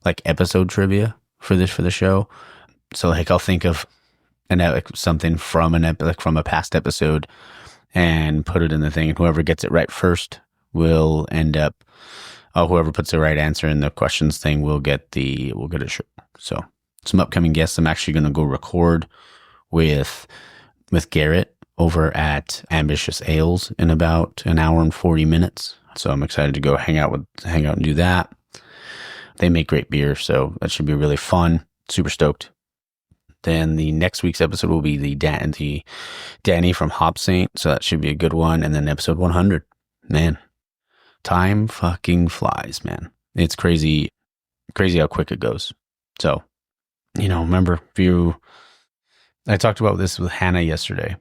like episode trivia for the show. So like I'll think of something from from a past episode and put it in the thing. And whoever gets it right first will end up, whoever puts the right answer in the questions thing will get a shirt. So some upcoming guests. I'm actually going to go record with Garrett over at Ambitious Ales in about an hour and 40 minutes. So I'm excited to go hang out and do that. They make great beer, so that should be really fun. Super stoked. Then the next week's episode will be the Danny from Hop Saint. So that should be a good one. And then episode 100. Man, time fucking flies, man. It's crazy how quick it goes. So, remember, I talked about this with Hannah yesterday,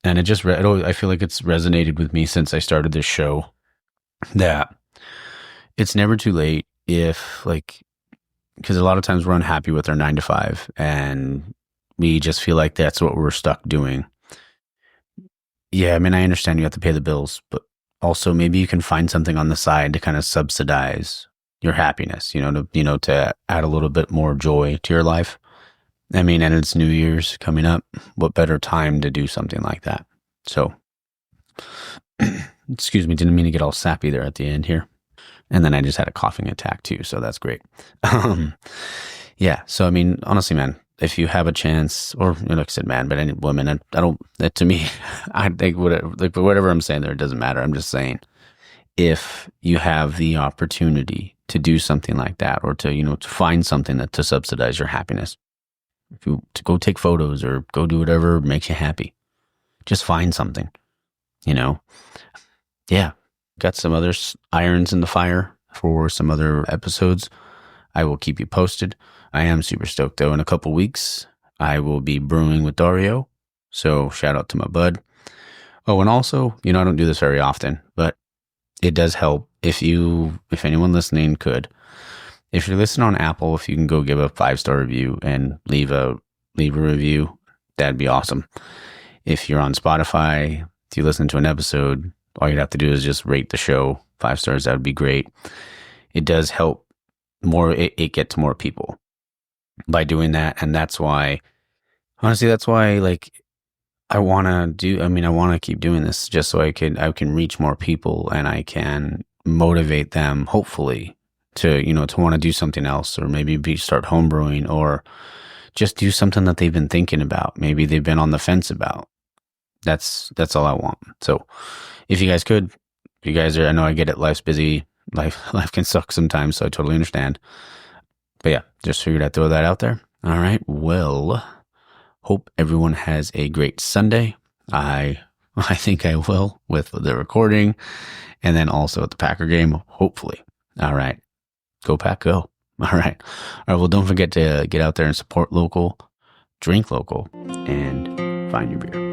and I feel like it's resonated with me since I started this show, that it's never too late because a lot of times we're unhappy with our 9 to 5 and we just feel like that's what we're stuck doing. Yeah, I mean, I understand you have to pay the bills, but also maybe you can find something on the side to kind of subsidize your happiness, to add a little bit more joy to your life. I mean, and it's New Year's coming up. What better time to do something like that? So, excuse me, didn't mean to get all sappy there at the end here. And then I just had a coughing attack too, so that's great. Yeah, so I mean, honestly, man, if you have a chance, or like I said, man, but any women, I don't. To me, I think whatever I'm saying there, it doesn't matter. I'm just saying, if you have the opportunity to do something like that, or to to find something to subsidize your happiness, to go take photos or go do whatever makes you happy, just find something. Yeah. Got some other irons in the fire for some other episodes. I will keep you posted. I am super stoked though. In a couple weeks, I will be brewing with Dario. So shout out to my bud. Oh, and also, I don't do this very often, but it does help if anyone listening could. If you're listening on Apple, if you can go give a 5-star review and leave a review, that'd be awesome. If you're on Spotify, if you listen to an episode, all you'd have to do is just rate the show 5 stars. That would be great. It does help it get to more people by doing that. And that's why, honestly, I want to keep doing this just so I can reach more people and I can motivate them, hopefully, to want to do something else, or maybe start homebrewing, or just do something that they've been thinking about. Maybe they've been on the fence about. That's all I want. So if you guys could, I know I get it. Life's busy. Life can suck sometimes. So I totally understand. But yeah, just figured I'd throw that out there. All right. Well, hope everyone has a great Sunday. I think I will, with the recording, and then also at the Packer game, hopefully. All right. Go Pack, go. All right. Well, don't forget to get out there and support local, drink local, and find your beer.